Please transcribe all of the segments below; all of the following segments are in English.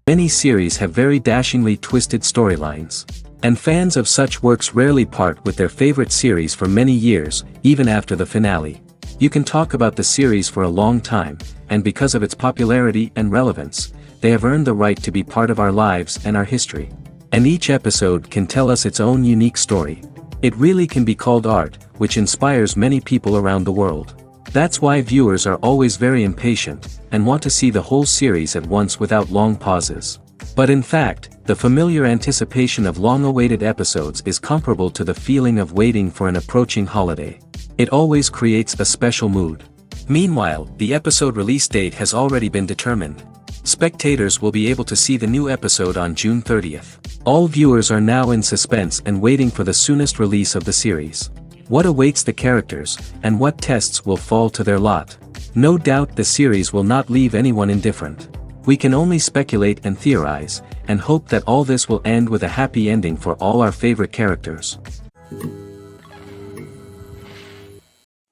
Many series have very dashingly twisted storylines. And fans of such works rarely part with their favorite series for many years, even after the finale. You can talk about the series for a long time, and because of its popularity and relevance, they have earned the right to be part of our lives and our history. And each episode can tell us its own unique story. It really can be called art, which inspires many people around the world. That's why viewers are always very impatient, and want to see the whole series at once without long pauses. But in fact, the familiar anticipation of long-awaited episodes is comparable to the feeling of waiting for an approaching holiday. It always creates a special mood. Meanwhile, the episode release date has already been determined. Spectators will be able to see the new episode on June 30th. All viewers are now in suspense and waiting for the soonest release of the series. What awaits the characters, and what tests will fall to their lot? No doubt the series will not leave anyone indifferent. We can only speculate and theorize, and hope that all this will end with a happy ending for all our favorite characters.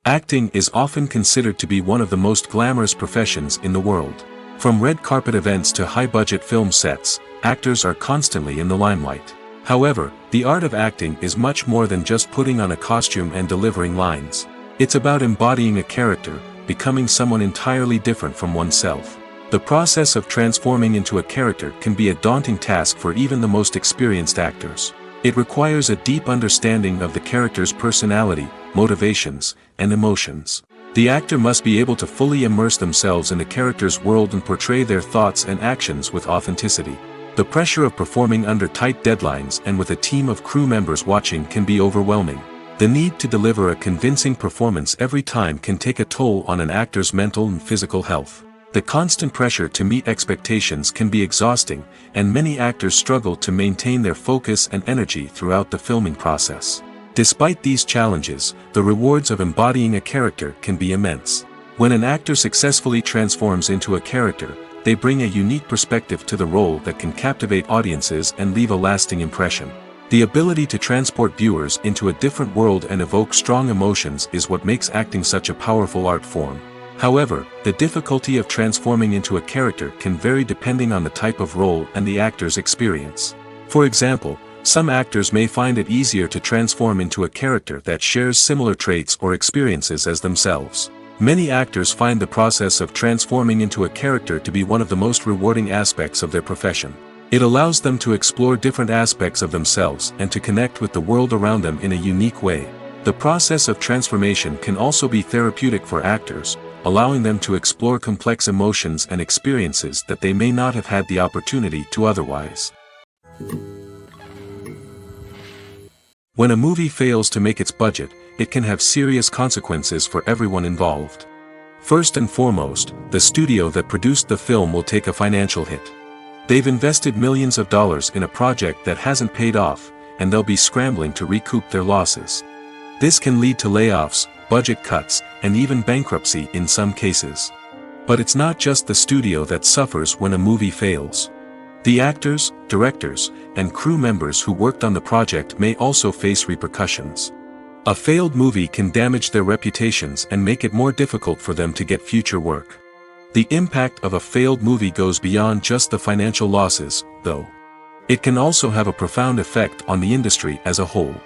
Acting is often considered to be one of the most glamorous professions in the world. From red carpet events to high-budget film sets, actors are constantly in the limelight. However, the art of acting is much more than just putting on a costume and delivering lines. It's about embodying a character, becoming someone entirely different from oneself. The process of transforming into a character can be a daunting task for even the most experienced actors. It requires a deep understanding of the character's personality, motivations, and emotions. The actor must be able to fully immerse themselves in the character's world and portray their thoughts and actions with authenticity. The pressure of performing under tight deadlines and with a team of crew members watching can be overwhelming. The need to deliver a convincing performance every time can take a toll on an actor's mental and physical health. The constant pressure to meet expectations can be exhausting, and many actors struggle to maintain their focus and energy throughout the filming process. Despite these challenges, the rewards of embodying a character can be immense. When an actor successfully transforms into a character, they bring a unique perspective to the role that can captivate audiences and leave a lasting impression. The ability to transport viewers into a different world and evoke strong emotions is what makes acting such a powerful art form. However, the difficulty of transforming into a character can vary depending on the type of role and the actor's experience. For example, some actors may find it easier to transform into a character that shares similar traits or experiences as themselves. Many actors find the process of transforming into a character to be one of the most rewarding aspects of their profession. It allows them to explore different aspects of themselves and to connect with the world around them in a unique way. The process of transformation can also be therapeutic for actors, allowing them to explore complex emotions and experiences that they may not have had the opportunity to otherwise. When a movie fails to make its budget, it can have serious consequences for everyone involved. First and foremost, the studio that produced the film will take a financial hit. They've invested millions of dollars in a project that hasn't paid off, and they'll be scrambling to recoup their losses. This can lead to layoffs, budget cuts, and even bankruptcy in some cases. But it's not just the studio that suffers when a movie fails. The actors, directors, and crew members who worked on the project may also face repercussions. A failed movie can damage their reputations and make it more difficult for them to get future work. The impact of a failed movie goes beyond just the financial losses, though. It can also have a profound effect on the industry as a whole.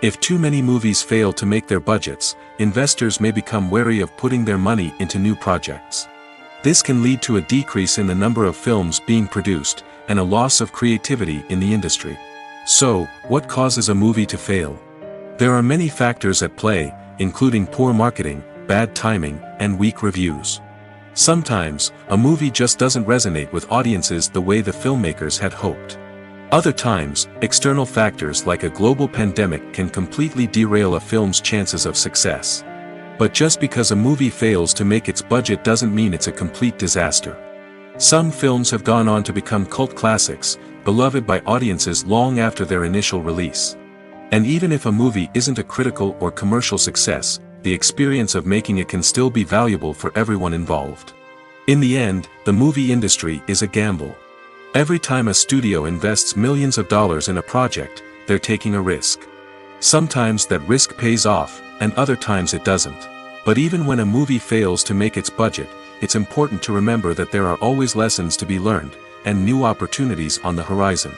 If too many movies fail to make their budgets, investors may become wary of putting their money into new projects. This can lead to a decrease in the number of films being produced, and a loss of creativity in the industry. So, what causes a movie to fail? There are many factors at play, including poor marketing, bad timing, and weak reviews. Sometimes, a movie just doesn't resonate with audiences the way the filmmakers had hoped. Other times, external factors like a global pandemic can completely derail a film's chances of success. But just because a movie fails to make its budget doesn't mean it's a complete disaster. Some films have gone on to become cult classics, beloved by audiences long after their initial release. And even if a movie isn't a critical or commercial success, the experience of making it can still be valuable for everyone involved. In the end, the movie industry is a gamble. Every time a studio invests millions of dollars in a project, they're taking a risk. Sometimes that risk pays off, and other times it doesn't. But even when a movie fails to make its budget, it's important to remember that there are always lessons to be learned, and new opportunities on the horizon.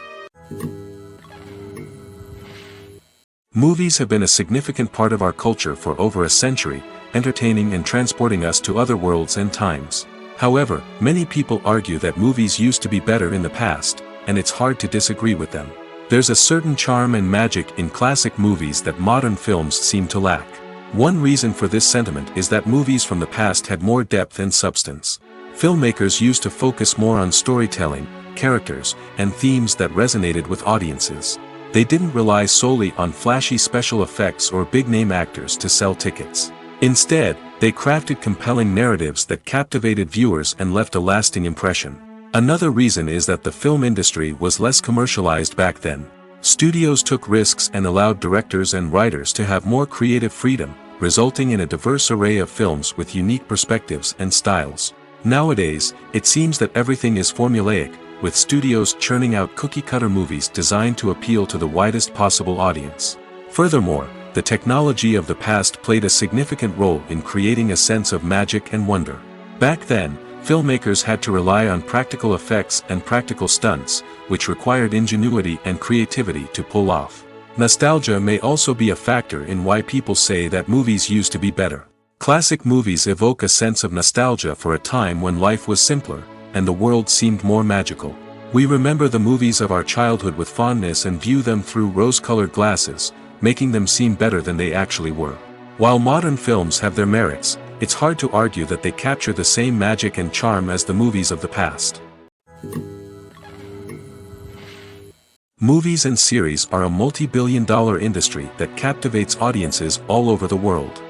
Movies have been a significant part of our culture for over a century, entertaining and transporting us to other worlds and times. However, many people argue that movies used to be better in the past, and it's hard to disagree with them. There's a certain charm and magic in classic movies that modern films seem to lack. One reason for this sentiment is that movies from the past had more depth and substance. Filmmakers used to focus more on storytelling, characters, and themes that resonated with audiences. They didn't rely solely on flashy special effects or big-name actors to sell tickets. Instead, they crafted compelling narratives that captivated viewers and left a lasting impression. Another reason is that the film industry was less commercialized back then. Studios took risks and allowed directors and writers to have more creative freedom, resulting in a diverse array of films with unique perspectives and styles. Nowadays, it seems that everything is formulaic, with studios churning out cookie-cutter movies designed to appeal to the widest possible audience. Furthermore, the technology of the past played a significant role in creating a sense of magic and wonder. Back then, filmmakers had to rely on practical effects and practical stunts, which required ingenuity and creativity to pull off. Nostalgia may also be a factor in why people say that movies used to be better. Classic movies evoke a sense of nostalgia for a time when life was simpler, and the world seemed more magical. We remember the movies of our childhood with fondness and view them through rose-colored glasses, making them seem better than they actually were. While modern films have their merits, it's hard to argue that they capture the same magic and charm as the movies of the past. Movies and series are a multi-billion-dollar industry that captivates audiences all over the world.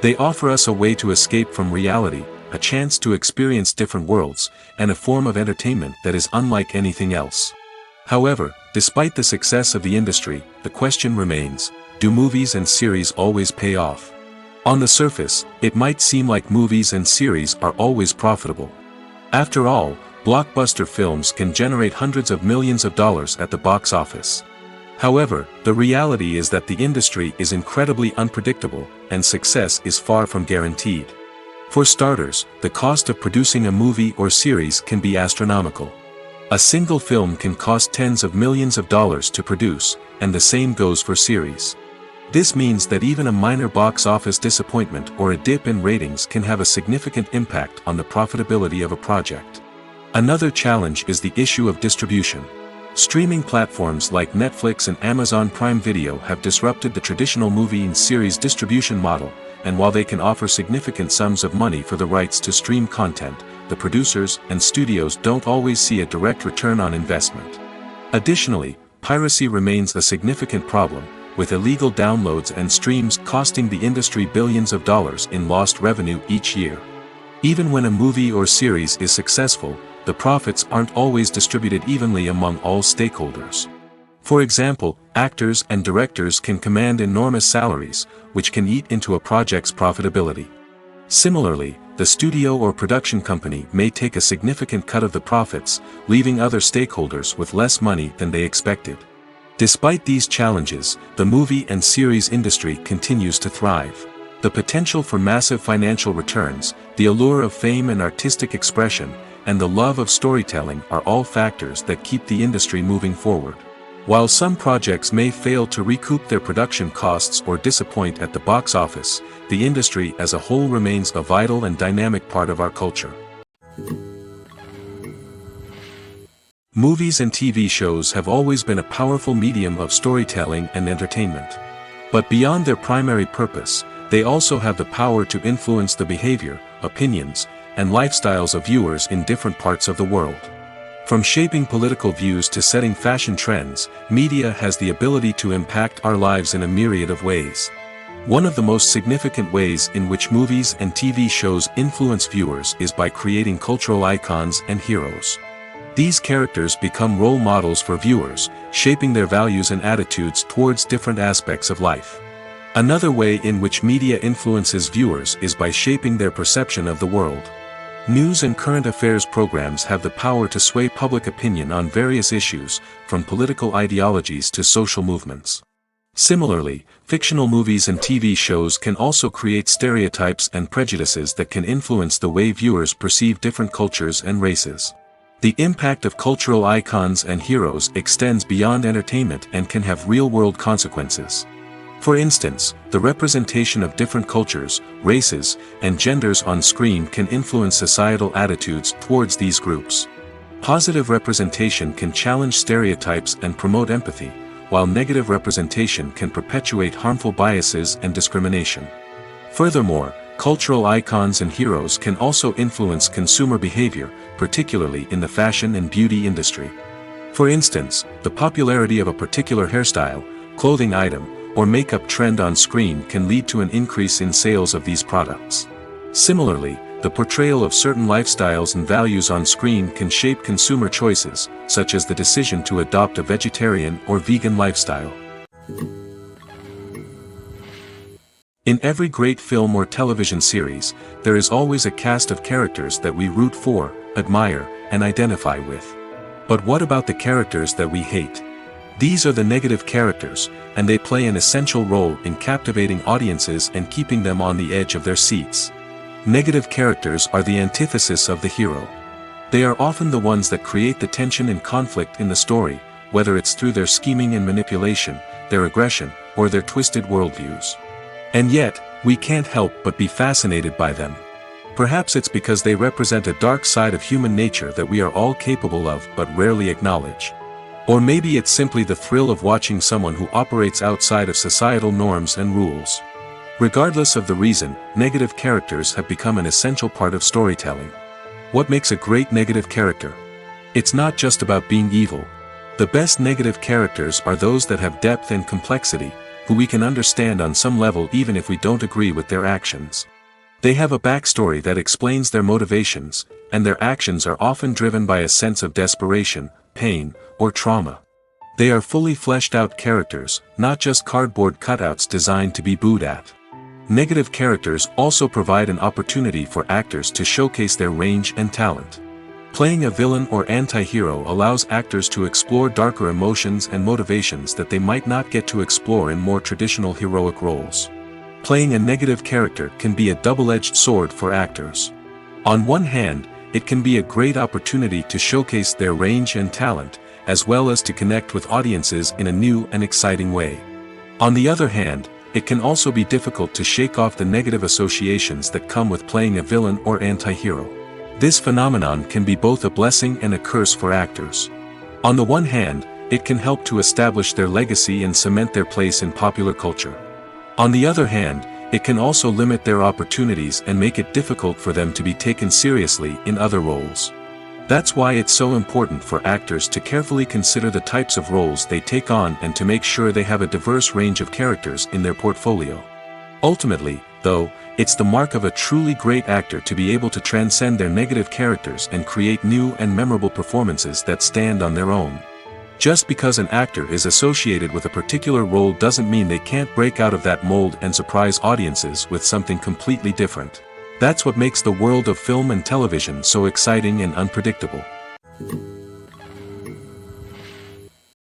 They offer us a way to escape from reality, a chance to experience different worlds, and a form of entertainment that is unlike anything else. However, despite the success of the industry, the question remains, do movies and series always pay off? On the surface, it might seem like movies and series are always profitable. After all, blockbuster films can generate hundreds of millions of dollars at the box office. However, the reality is that the industry is incredibly unpredictable, and success is far from guaranteed. For starters, the cost of producing a movie or series can be astronomical. A single film can cost tens of millions of dollars to produce, and the same goes for series. This means that even a minor box office disappointment or a dip in ratings can have a significant impact on the profitability of a project. Another challenge is the issue of distribution. Streaming platforms like Netflix and Amazon Prime Video have disrupted the traditional movie and series distribution model, and while they can offer significant sums of money for the rights to stream content, the producers and studios don't always see a direct return on investment. Additionally, piracy remains a significant problem, with illegal downloads and streams costing the industry billions of dollars in lost revenue each year. Even when a movie or series is successful, the profits aren't always distributed evenly among all stakeholders. For example, actors and directors can command enormous salaries, which can eat into a project's profitability. Similarly, the studio or production company may take a significant cut of the profits, leaving other stakeholders with less money than they expected. Despite these challenges, the movie and series industry continues to thrive. The potential for massive financial returns, the allure of fame and artistic expression, and the love of storytelling are all factors that keep the industry moving forward. While some projects may fail to recoup their production costs or disappoint at the box office, the industry as a whole remains a vital and dynamic part of our culture. Movies and TV shows have always been a powerful medium of storytelling and entertainment. But beyond their primary purpose, they also have the power to influence the behavior, opinions, and lifestyles of viewers in different parts of the world. From shaping political views to setting fashion trends, media has the ability to impact our lives in a myriad of ways. One of the most significant ways in which movies and TV shows influence viewers is by creating cultural icons and heroes. These characters become role models for viewers, shaping their values and attitudes towards different aspects of life. Another way in which media influences viewers is by shaping their perception of the world. News and current affairs programs have the power to sway public opinion on various issues, from political ideologies to social movements. Similarly, fictional movies and TV shows can also create stereotypes and prejudices that can influence the way viewers perceive different cultures and races. The impact of cultural icons and heroes extends beyond entertainment and can have real-world consequences. For instance, the representation of different cultures, races, and genders on screen can influence societal attitudes towards these groups. Positive representation can challenge stereotypes and promote empathy, while negative representation can perpetuate harmful biases and discrimination. Furthermore, cultural icons and heroes can also influence consumer behavior, particularly in the fashion and beauty industry. For instance, the popularity of a particular hairstyle, clothing item, or makeup trend on screen can lead to an increase in sales of these products. Similarly, the portrayal of certain lifestyles and values on screen can shape consumer choices, such as the decision to adopt a vegetarian or vegan lifestyle. In every great film or television series, there is always a cast of characters that we root for, admire, and identify with. But what about the characters that we hate? These are the negative characters, and they play an essential role in captivating audiences and keeping them on the edge of their seats. Negative characters are the antithesis of the hero. They are often the ones that create the tension and conflict in the story, whether it's through their scheming and manipulation, their aggression, or their twisted worldviews. And yet, we can't help but be fascinated by them. Perhaps it's because they represent a dark side of human nature that we are all capable of but rarely acknowledge. Or maybe it's simply the thrill of watching someone who operates outside of societal norms and rules. Regardless of the reason, negative characters have become an essential part of storytelling. What makes a great negative character? It's not just about being evil. The best negative characters are those that have depth and complexity, who we can understand on some level even if we don't agree with their actions. They have a backstory that explains their motivations, and their actions are often driven by a sense of desperation, pain, or trauma. They are fully fleshed out characters, not just cardboard cutouts designed to be booed at. Negative characters also provide an opportunity for actors to showcase their range and talent. Playing a villain or anti-hero allows actors to explore darker emotions and motivations that they might not get to explore in more traditional heroic roles. Playing a negative character can be a double-edged sword for actors. On one hand, it can be a great opportunity to showcase their range and talent, as well as to connect with audiences in a new and exciting way. On the other hand, it can also be difficult to shake off the negative associations that come with playing a villain or anti-hero. This phenomenon can be both a blessing and a curse for actors. On the one hand, it can help to establish their legacy and cement their place in popular culture. On the other hand, it can also limit their opportunities and make it difficult for them to be taken seriously in other roles. That's why it's so important for actors to carefully consider the types of roles they take on and to make sure they have a diverse range of characters in their portfolio. Ultimately, though, it's the mark of a truly great actor to be able to transcend their negative characters and create new and memorable performances that stand on their own. Just because an actor is associated with a particular role doesn't mean they can't break out of that mold and surprise audiences with something completely different. That's what makes the world of film and television so exciting and unpredictable.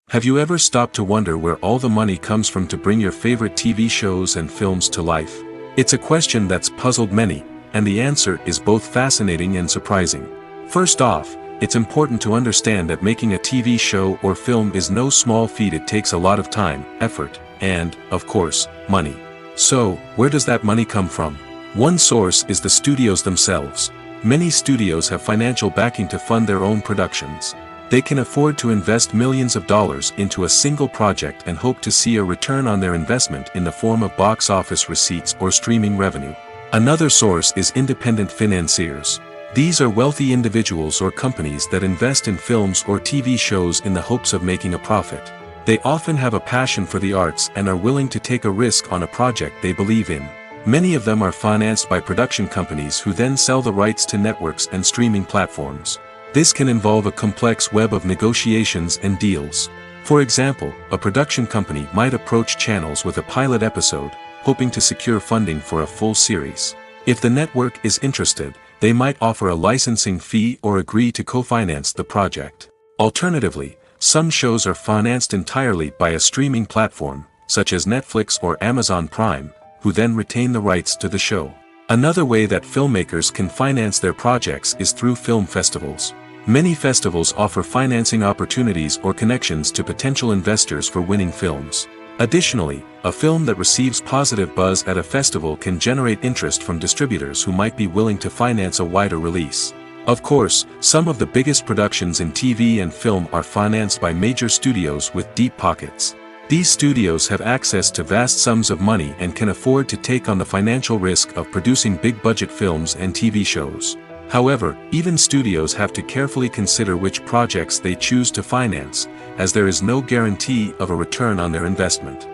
Have you ever stopped to wonder where all the money comes from to bring your favorite TV shows and films to life? It's a question that's puzzled many, and the answer is both fascinating and surprising. First off, it's important to understand that making a TV show or film is no small feat. It takes a lot of time, effort, and, of course, money. So, where does that money come from? One source is the studios themselves. Many studios have financial backing to fund their own productions. They can afford to invest millions of dollars into a single project and hope to see a return on their investment in the form of box office receipts or streaming revenue. Another source is independent financiers. These are wealthy individuals or companies that invest in films or TV shows in the hopes of making a profit. They often have a passion for the arts and are willing to take a risk on a project they believe in. Many of them are financed by production companies who then sell the rights to networks and streaming platforms. This can involve a complex web of negotiations and deals. For example, a production company might approach channels with a pilot episode, hoping to secure funding for a full series. If the network is interested, they might offer a licensing fee or agree to co-finance the project. Alternatively, some shows are financed entirely by a streaming platform, such as Netflix or Amazon Prime, who then retain the rights to the show. Another way that filmmakers can finance their projects is through film festivals. Many festivals offer financing opportunities or connections to potential investors for winning films. Additionally, a film that receives positive buzz at a festival can generate interest from distributors who might be willing to finance a wider release. Of course, some of the biggest productions in TV and film are financed by major studios with deep pockets. These studios have access to vast sums of money and can afford to take on the financial risk of producing big-budget films and TV shows. However, even studios have to carefully consider which projects they choose to finance, as there is no guarantee of a return on their investment.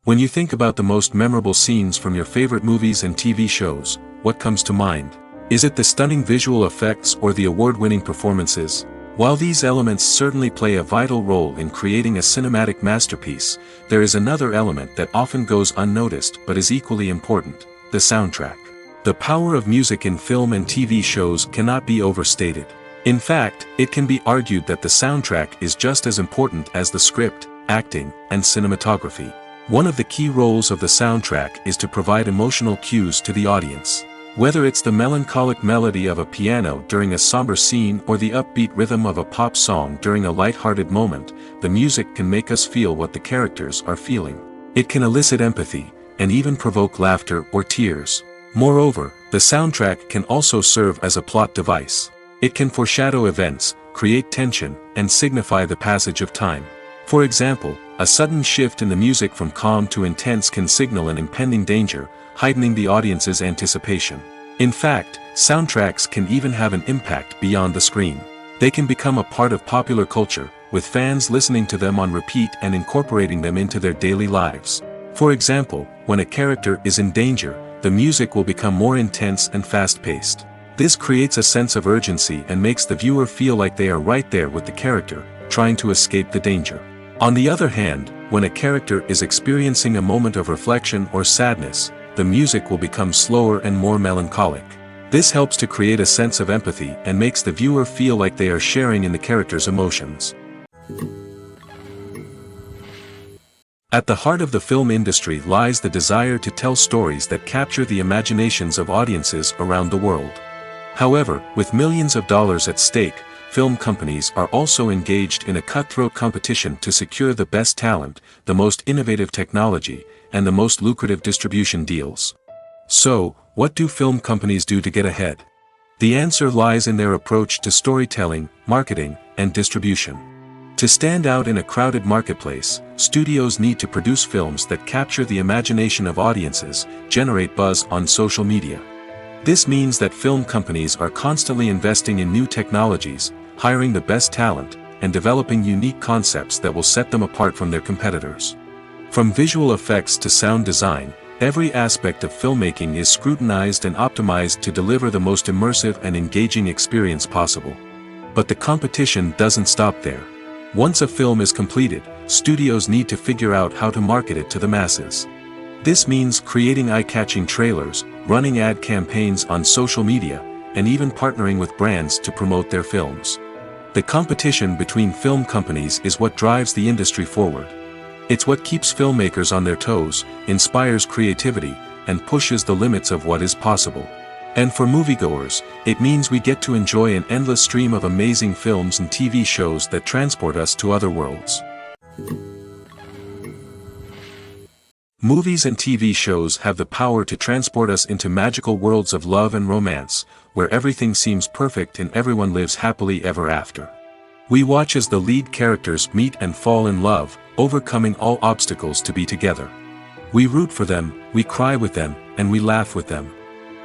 When you think about the most memorable scenes from your favorite movies and TV shows, what comes to mind? Is it the stunning visual effects or the award-winning performances? While these elements certainly play a vital role in creating a cinematic masterpiece, there is another element that often goes unnoticed but is equally important: the soundtrack. The power of music in film and TV shows cannot be overstated. In fact, it can be argued that the soundtrack is just as important as the script, acting, and cinematography. One of the key roles of the soundtrack is to provide emotional cues to the audience. Whether it's the melancholic melody of a piano during a somber scene or the upbeat rhythm of a pop song during a light-hearted moment, the music can make us feel what the characters are feeling. It can elicit empathy, and even provoke laughter or tears. Moreover, the soundtrack can also serve as a plot device. It can foreshadow events, create tension, and signify the passage of time. For example, a sudden shift in the music from calm to intense can signal an impending danger, heightening the audience's anticipation. In fact, soundtracks can even have an impact beyond the screen. They can become a part of popular culture, with fans listening to them on repeat and incorporating them into their daily lives. For example, when a character is in danger, the music will become more intense and fast-paced. This creates a sense of urgency and makes the viewer feel like they are right there with the character, trying to escape the danger. On the other hand, when a character is experiencing a moment of reflection or sadness, the music will become slower and more melancholic. This helps to create a sense of empathy and makes the viewer feel like they are sharing in the character's emotions. At the heart of the film industry lies the desire to tell stories that capture the imaginations of audiences around the world. However, with millions of dollars at stake, film companies are also engaged in a cutthroat competition to secure the best talent, the most innovative technology, and the most lucrative distribution deals. So, what do film companies do to get ahead? The answer lies in their approach to storytelling, marketing, and distribution. To stand out in a crowded marketplace, studios need to produce films that capture the imagination of audiences, generate buzz on social media. This means that film companies are constantly investing in new technologies, hiring the best talent, and developing unique concepts that will set them apart from their competitors. From visual effects to sound design, every aspect of filmmaking is scrutinized and optimized to deliver the most immersive and engaging experience possible. But the competition doesn't stop there. Once a film is completed, studios need to figure out how to market it to the masses. This means creating eye-catching trailers, running ad campaigns on social media, and even partnering with brands to promote their films. The competition between film companies is what drives the industry forward. It's what keeps filmmakers on their toes, inspires creativity, and pushes the limits of what is possible. And for moviegoers, it means we get to enjoy an endless stream of amazing films and TV shows that transport us to other worlds. Movies and TV shows have the power to transport us into magical worlds of love and romance, where everything seems perfect and everyone lives happily ever after. We watch as the lead characters meet and fall in love, overcoming all obstacles to be together. We root for them, we cry with them, and we laugh with them.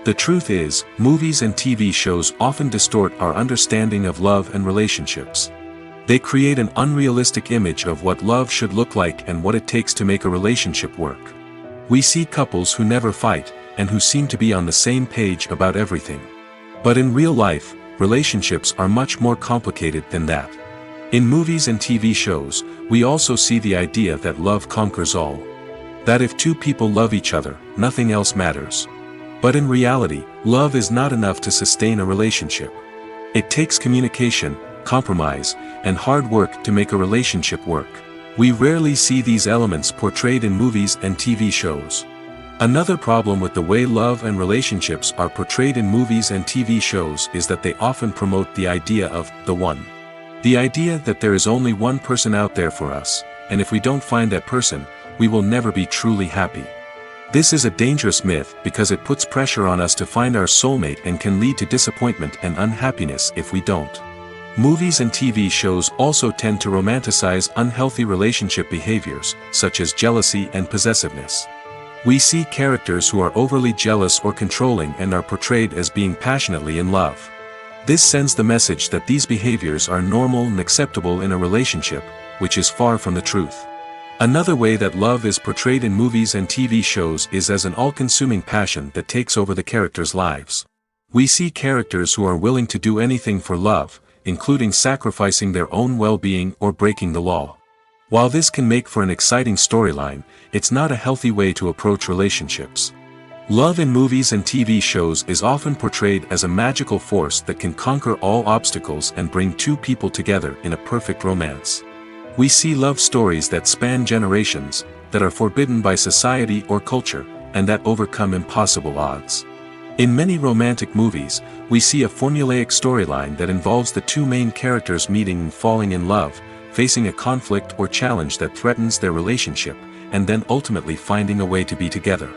The truth is, movies and TV shows often distort our understanding of love and relationships. They create an unrealistic image of what love should look like and what it takes to make a relationship work. We see couples who never fight, and who seem to be on the same page about everything. But in real life, relationships are much more complicated than that. In movies and TV shows, we also see the idea that love conquers all. That if two people love each other, nothing else matters. But in reality, love is not enough to sustain a relationship. It takes communication, compromise, and hard work to make a relationship work. We rarely see these elements portrayed in movies and TV shows. Another problem with the way love and relationships are portrayed in movies and TV shows is that they often promote the idea of the one. The idea that there is only one person out there for us, and if we don't find that person, we will never be truly happy. This is a dangerous myth because it puts pressure on us to find our soulmate and can lead to disappointment and unhappiness if we don't. Movies and TV shows also tend to romanticize unhealthy relationship behaviors, such as jealousy and possessiveness. We see characters who are overly jealous or controlling and are portrayed as being passionately in love. This sends the message that these behaviors are normal and acceptable in a relationship, which is far from the truth. Another way that love is portrayed in movies and TV shows is as an all-consuming passion that takes over the characters' lives. We see characters who are willing to do anything for love, including sacrificing their own well-being or breaking the law. While this can make for an exciting storyline, it's not a healthy way to approach relationships. Love in movies and TV shows is often portrayed as a magical force that can conquer all obstacles and bring two people together in a perfect romance. We see love stories that span generations, that are forbidden by society or culture, and that overcome impossible odds. In many romantic movies, we see a formulaic storyline that involves the two main characters meeting and falling in love, facing a conflict or challenge that threatens their relationship, and then ultimately finding a way to be together.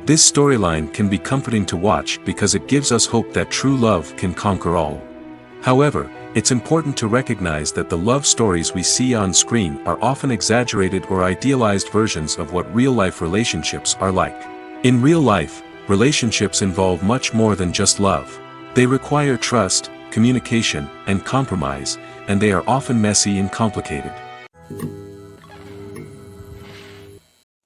This storyline can be comforting to watch because it gives us hope that true love can conquer all. However, it's important to recognize that the love stories we see on screen are often exaggerated or idealized versions of what real-life relationships are like. In real life, relationships involve much more than just love. They require trust, communication, and compromise, and they are often messy and complicated.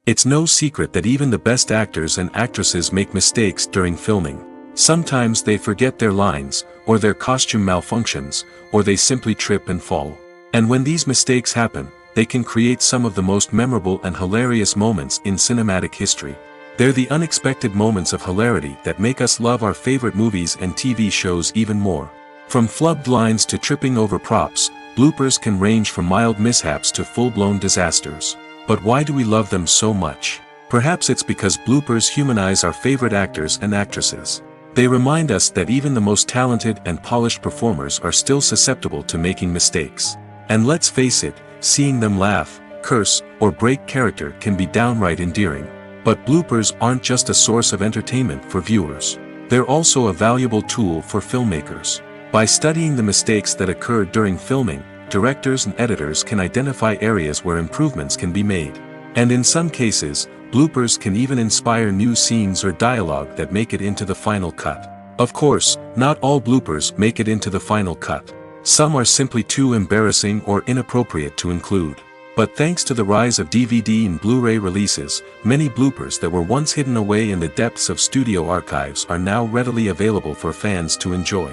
It's no secret that even the best actors and actresses make mistakes during filming. Sometimes they forget their lines, or their costume malfunctions, or they simply trip and fall. And when these mistakes happen, they can create some of the most memorable and hilarious moments in cinematic history. They're the unexpected moments of hilarity that make us love our favorite movies and TV shows even more. From flubbed lines to tripping over props, bloopers can range from mild mishaps to full-blown disasters. But why do we love them so much? Perhaps it's because bloopers humanize our favorite actors and actresses. They remind us that even the most talented and polished performers are still susceptible to making mistakes. And let's face it, seeing them laugh, curse, or break character can be downright endearing. But bloopers aren't just a source of entertainment for viewers. They're also a valuable tool for filmmakers. By studying the mistakes that occur during filming, directors and editors can identify areas where improvements can be made. And in some cases, bloopers can even inspire new scenes or dialogue that make it into the final cut. Of course, not all bloopers make it into the final cut. Some are simply too embarrassing or inappropriate to include. But thanks to the rise of DVD and Blu-ray releases, many bloopers that were once hidden away in the depths of studio archives are now readily available for fans to enjoy.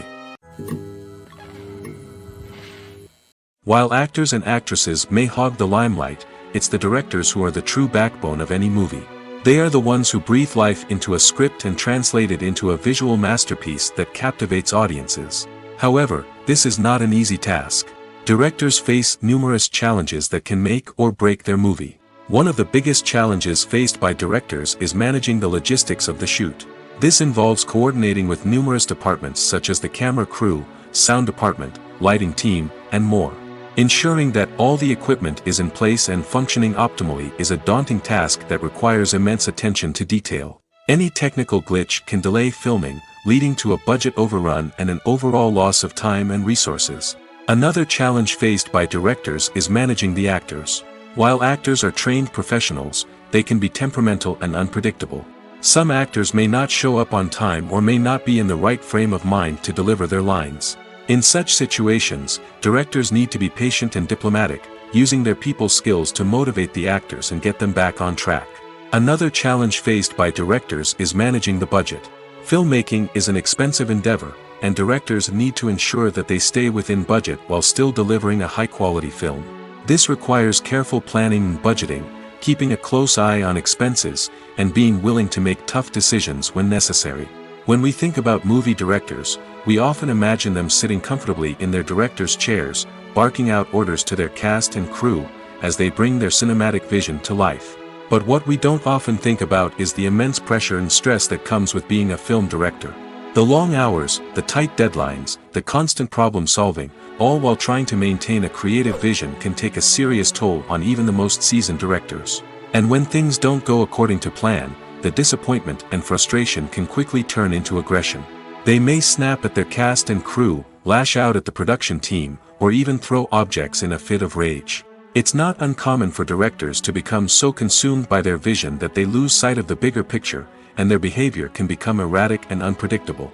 While actors and actresses may hog the limelight, it's the directors who are the true backbone of any movie. They are the ones who breathe life into a script and translate it into a visual masterpiece that captivates audiences. However, this is not an easy task. Directors face numerous challenges that can make or break their movie. One of the biggest challenges faced by directors is managing the logistics of the shoot. This involves coordinating with numerous departments such as the camera crew, sound department, lighting team, and more. Ensuring that all the equipment is in place and functioning optimally is a daunting task that requires immense attention to detail. Any technical glitch can delay filming, leading to a budget overrun and an overall loss of time and resources. Another challenge faced by directors is managing the actors. While actors are trained professionals, they can be temperamental and unpredictable. Some actors may not show up on time or may not be in the right frame of mind to deliver their lines. In such situations, directors need to be patient and diplomatic, using their people skills to motivate the actors and get them back on track. Another challenge faced by directors is managing the budget. Filmmaking is an expensive endeavor, and directors need to ensure that they stay within budget while still delivering a high-quality film. This requires careful planning and budgeting, keeping a close eye on expenses, and being willing to make tough decisions when necessary. When we think about movie directors, we often imagine them sitting comfortably in their director's chairs, barking out orders to their cast and crew, as they bring their cinematic vision to life. But what we don't often think about is the immense pressure and stress that comes with being a film director. The long hours, the tight deadlines, the constant problem solving, all while trying to maintain a creative vision can take a serious toll on even the most seasoned directors. And when things don't go according to plan, the disappointment and frustration can quickly turn into aggression. They may snap at their cast and crew, lash out at the production team, or even throw objects in a fit of rage. It's not uncommon for directors to become so consumed by their vision that they lose sight of the bigger picture, and their behavior can become erratic and unpredictable.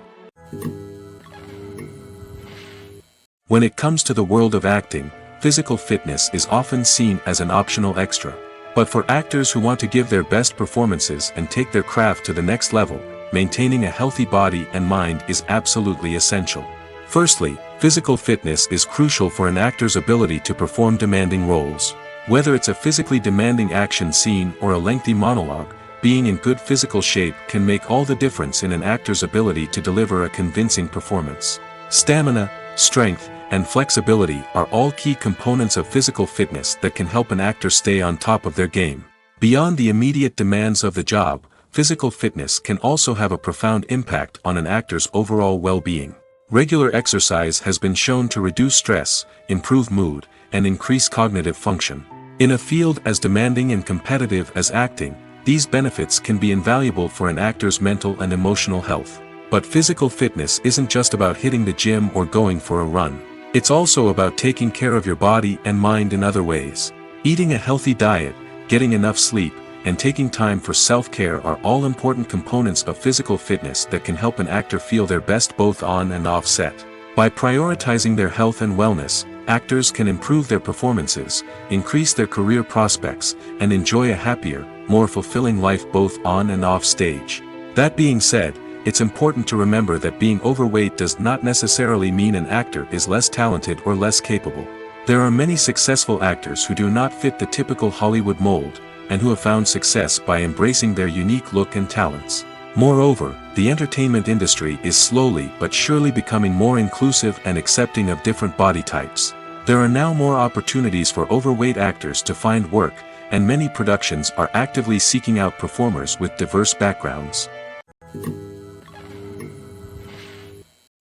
When it comes to the world of acting, physical fitness is often seen as an optional extra. But for actors who want to give their best performances and take their craft to the next level, maintaining a healthy body and mind is absolutely essential. Firstly, physical fitness is crucial for an actor's ability to perform demanding roles. Whether it's a physically demanding action scene or a lengthy monologue, being in good physical shape can make all the difference in an actor's ability to deliver a convincing performance. Stamina, strength, and flexibility are all key components of physical fitness that can help an actor stay on top of their game. Beyond the immediate demands of the job, physical fitness can also have a profound impact on an actor's overall well-being. Regular exercise has been shown to reduce stress, improve mood, and increase cognitive function. In a field as demanding and competitive as acting, these benefits can be invaluable for an actor's mental and emotional health. But physical fitness isn't just about hitting the gym or going for a run. It's also about taking care of your body and mind in other ways. Eating a healthy diet, getting enough sleep, and taking time for self-care are all important components of physical fitness that can help an actor feel their best both on and off set. By prioritizing their health and wellness, actors can improve their performances, increase their career prospects, and enjoy a happier, more fulfilling life both on and off stage. That being said, it's important to remember that being overweight does not necessarily mean an actor is less talented or less capable. There are many successful actors who do not fit the typical Hollywood mold, and who have found success by embracing their unique look and talents. Moreover, the entertainment industry is slowly but surely becoming more inclusive and accepting of different body types. There are now more opportunities for overweight actors to find work, and many productions are actively seeking out performers with diverse backgrounds.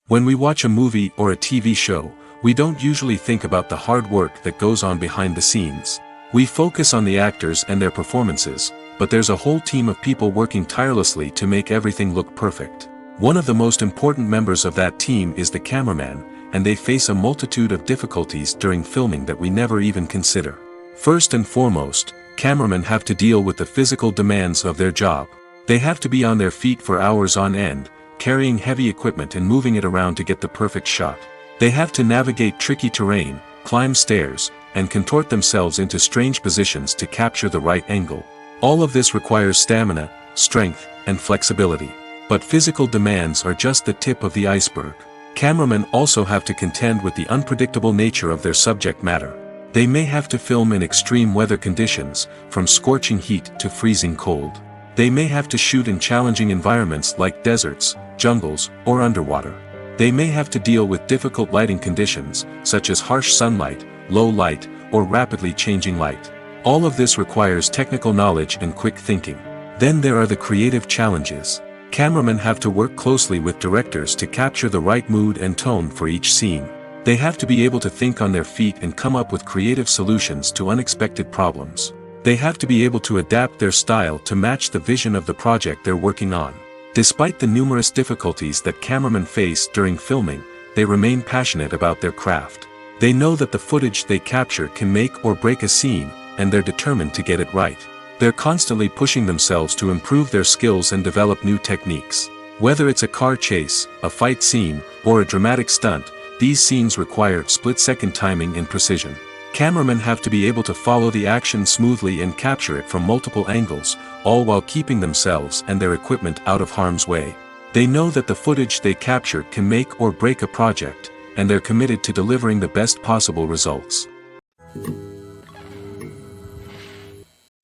When we watch a movie or a TV show, we don't usually think about the hard work that goes on behind the scenes. We focus on the actors and their performances, but there's a whole team of people working tirelessly to make everything look perfect. One of the most important members of that team is the cameraman, and they face a multitude of difficulties during filming that we never even consider. First and foremost, cameramen have to deal with the physical demands of their job. They have to be on their feet for hours on end, carrying heavy equipment and moving it around to get the perfect shot. They have to navigate tricky terrain, climb stairs, and contort themselves into strange positions to capture the right angle. All of this requires stamina, strength, and flexibility. But physical demands are just the tip of the iceberg. Cameramen also have to contend with the unpredictable nature of their subject matter. They may have to film in extreme weather conditions, from scorching heat to freezing cold. They may have to shoot in challenging environments like deserts, jungles, or underwater. They may have to deal with difficult lighting conditions, such as harsh sunlight, low light, or rapidly changing light. All of this requires technical knowledge and quick thinking. Then there are the creative challenges. Cameramen have to work closely with directors to capture the right mood and tone for each scene. They have to be able to think on their feet and come up with creative solutions to unexpected problems. They have to be able to adapt their style to match the vision of the project they're working on. Despite the numerous difficulties that cameramen face during filming, they remain passionate about their craft. They know that the footage they capture can make or break a scene, and they're determined to get it right. They're constantly pushing themselves to improve their skills and develop new techniques. Whether it's a car chase, a fight scene, or a dramatic stunt, these scenes require split-second timing and precision. Cameramen have to be able to follow the action smoothly and capture it from multiple angles, all while keeping themselves and their equipment out of harm's way. They know that the footage they capture can make or break a project, and they're committed to delivering the best possible results.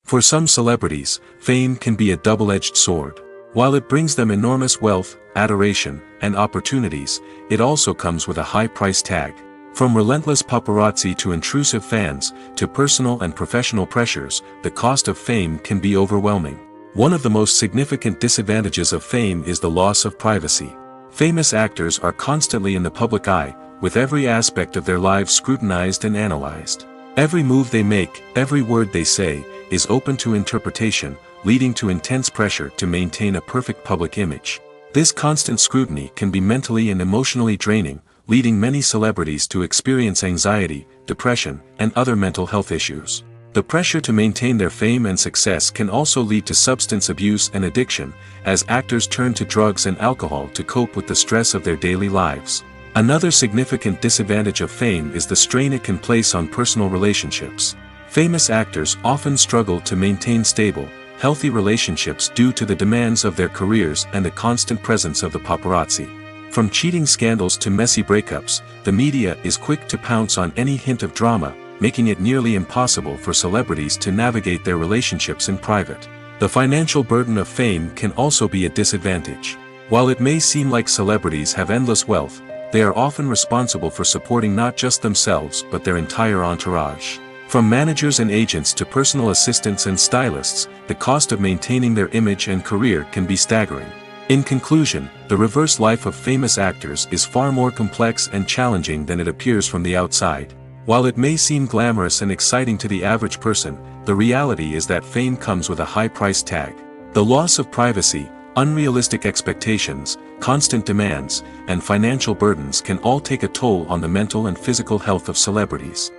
For some celebrities, fame can be a double-edged sword. While it brings them enormous wealth, adoration, and opportunities, it also comes with a high price tag. From relentless paparazzi to intrusive fans, to personal and professional pressures, the cost of fame can be overwhelming. One of the most significant disadvantages of fame is the loss of privacy. Famous actors are constantly in the public eye, with every aspect of their lives scrutinized and analyzed. Every move they make, every word they say, is open to interpretation, leading to intense pressure to maintain a perfect public image. This constant scrutiny can be mentally and emotionally draining, leading many celebrities to experience anxiety, depression, and other mental health issues. The pressure to maintain their fame and success can also lead to substance abuse and addiction, as actors turn to drugs and alcohol to cope with the stress of their daily lives. Another significant disadvantage of fame is the strain it can place on personal relationships. Famous actors often struggle to maintain stable, healthy relationships due to the demands of their careers and the constant presence of the paparazzi. From cheating scandals to messy breakups, the media is quick to pounce on any hint of drama, making it nearly impossible for celebrities to navigate their relationships in private. The financial burden of fame can also be a disadvantage. While it may seem like celebrities have endless wealth, they are often responsible for supporting not just themselves but their entire entourage. From managers and agents to personal assistants and stylists, the cost of maintaining their image and career can be staggering. In conclusion, the reverse life of famous actors is far more complex and challenging than it appears from the outside. While it may seem glamorous and exciting to the average person, the reality is that fame comes with a high price tag. The loss of privacy, unrealistic expectations, constant demands, and financial burdens can all take a toll on the mental and physical health of celebrities.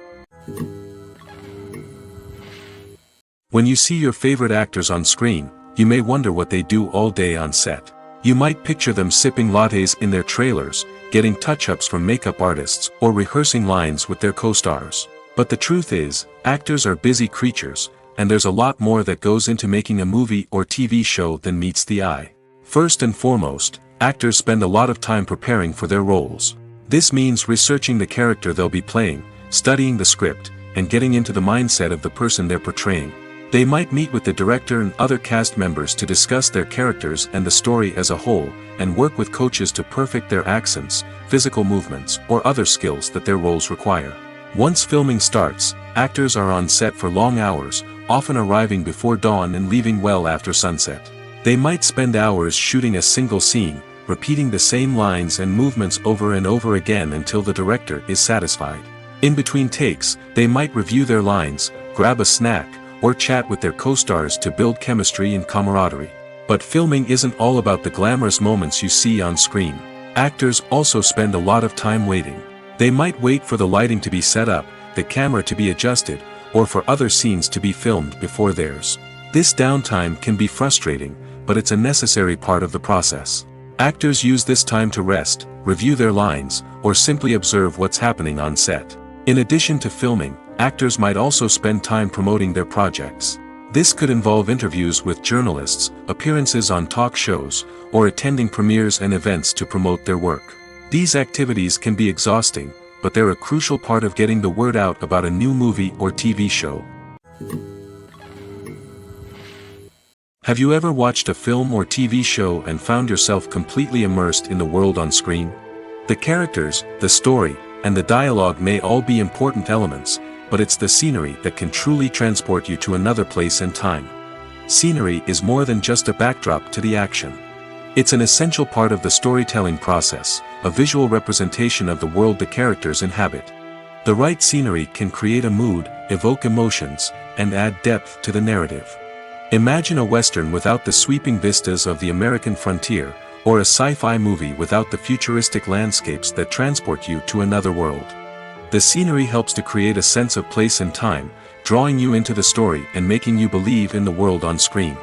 When you see your favorite actors on screen, you may wonder what they do all day on set. You might picture them sipping lattes in their trailers, getting touch-ups from makeup artists, or rehearsing lines with their co-stars. But the truth is, actors are busy creatures, and there's a lot more that goes into making a movie or TV show than meets the eye. First and foremost, actors spend a lot of time preparing for their roles. This means researching the character they'll be playing, studying the script, and getting into the mindset of the person they're portraying. They might meet with the director and other cast members to discuss their characters and the story as a whole, and work with coaches to perfect their accents, physical movements, or other skills that their roles require. Once filming starts, actors are on set for long hours, often arriving before dawn and leaving well after sunset. They might spend hours shooting a single scene, repeating the same lines and movements over and over again until the director is satisfied. In between takes, they might review their lines, grab a snack, or chat with their co-stars to build chemistry and camaraderie. But filming isn't all about the glamorous moments you see on screen. Actors also spend a lot of time waiting. They might wait for the lighting to be set up, the camera to be adjusted, or for other scenes to be filmed before theirs. This downtime can be frustrating, but it's a necessary part of the process. Actors use this time to rest, review their lines, or simply observe what's happening on set. In addition to filming, actors might also spend time promoting their projects. This could involve interviews with journalists, appearances on talk shows, or attending premieres and events to promote their work. These activities can be exhausting, but they're a crucial part of getting the word out about a new movie or TV show. Have you ever watched a film or TV show and found yourself completely immersed in the world on screen? The characters, the story, and the dialogue may all be important elements, but it's the scenery that can truly transport you to another place and time. Scenery is more than just a backdrop to the action. It's an essential part of the storytelling process, a visual representation of the world the characters inhabit. The right scenery can create a mood, evoke emotions, and add depth to the narrative. Imagine a Western without the sweeping vistas of the American frontier, or a sci-fi movie without the futuristic landscapes that transport you to another world. The scenery helps to create a sense of place and time, drawing you into the story and making you believe in the world on screen.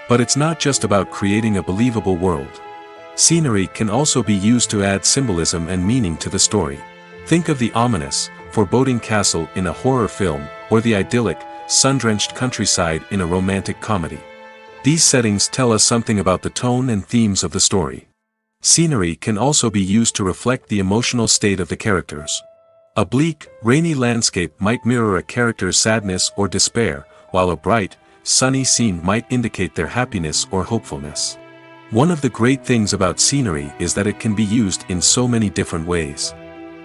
But it's not just about creating a believable world. Scenery can also be used to add symbolism and meaning to the story. Think of the ominous, foreboding castle in a horror film, or the idyllic, sun-drenched countryside in a romantic comedy. These settings tell us something about the tone and themes of the story. Scenery can also be used to reflect the emotional state of the characters. A bleak, rainy landscape might mirror a character's sadness or despair, while a bright, sunny scene might indicate their happiness or hopefulness. One of the great things about scenery is that it can be used in so many different ways.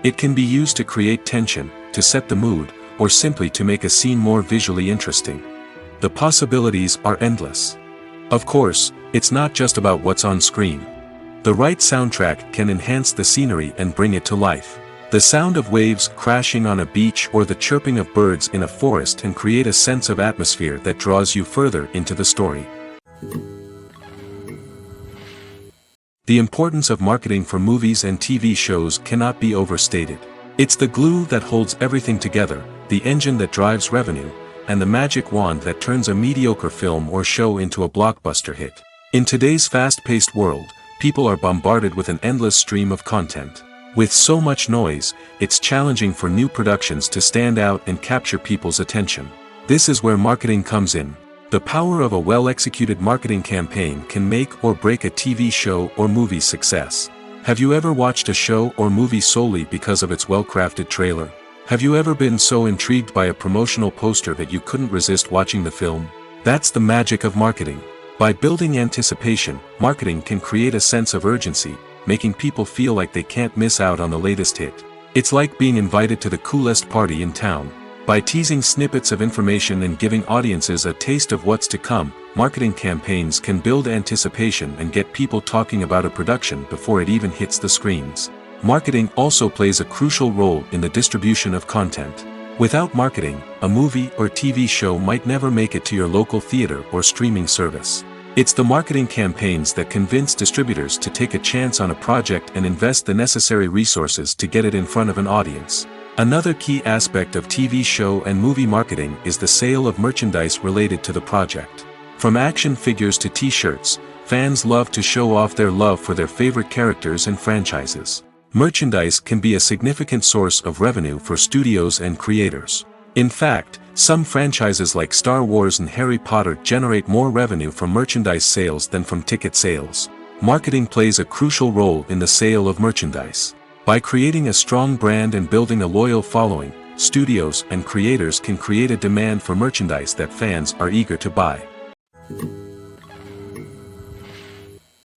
It can be used to create tension, to set the mood, or simply to make a scene more visually interesting. The possibilities are endless. Of course, it's not just about what's on screen. The right soundtrack can enhance the scenery and bring it to life. The sound of waves crashing on a beach or the chirping of birds in a forest can create a sense of atmosphere that draws you further into the story. The importance of marketing for movies and TV shows cannot be overstated. It's the glue that holds everything together, the engine that drives revenue, and the magic wand that turns a mediocre film or show into a blockbuster hit. In today's fast-paced world, people are bombarded with an endless stream of content. With so much noise, it's challenging for new productions to stand out and capture people's attention. This is where marketing comes in. The power of a well-executed marketing campaign can make or break a TV show or movie's success. Have you ever watched a show or movie solely because of its well-crafted trailer? Have you ever been so intrigued by a promotional poster that you couldn't resist watching the film? That's the magic of marketing. By building anticipation, marketing can create a sense of urgency, making people feel like they can't miss out on the latest hit. It's like being invited to the coolest party in town. By teasing snippets of information and giving audiences a taste of what's to come, marketing campaigns can build anticipation and get people talking about a production before it even hits the screens. Marketing also plays a crucial role in the distribution of content. Without marketing, a movie or TV show might never make it to your local theater or streaming service. It's the marketing campaigns that convince distributors to take a chance on a project and invest the necessary resources to get it in front of an audience. Another key aspect of TV show and movie marketing is the sale of merchandise related to the project. From action figures to t-shirts, fans love to show off their love for their favorite characters and franchises. Merchandise can be a significant source of revenue for studios and creators. In fact, some franchises like Star Wars and Harry Potter generate more revenue from merchandise sales than from ticket sales. Marketing plays a crucial role in the sale of merchandise. By creating a strong brand and building a loyal following, studios and creators can create a demand for merchandise that fans are eager to buy.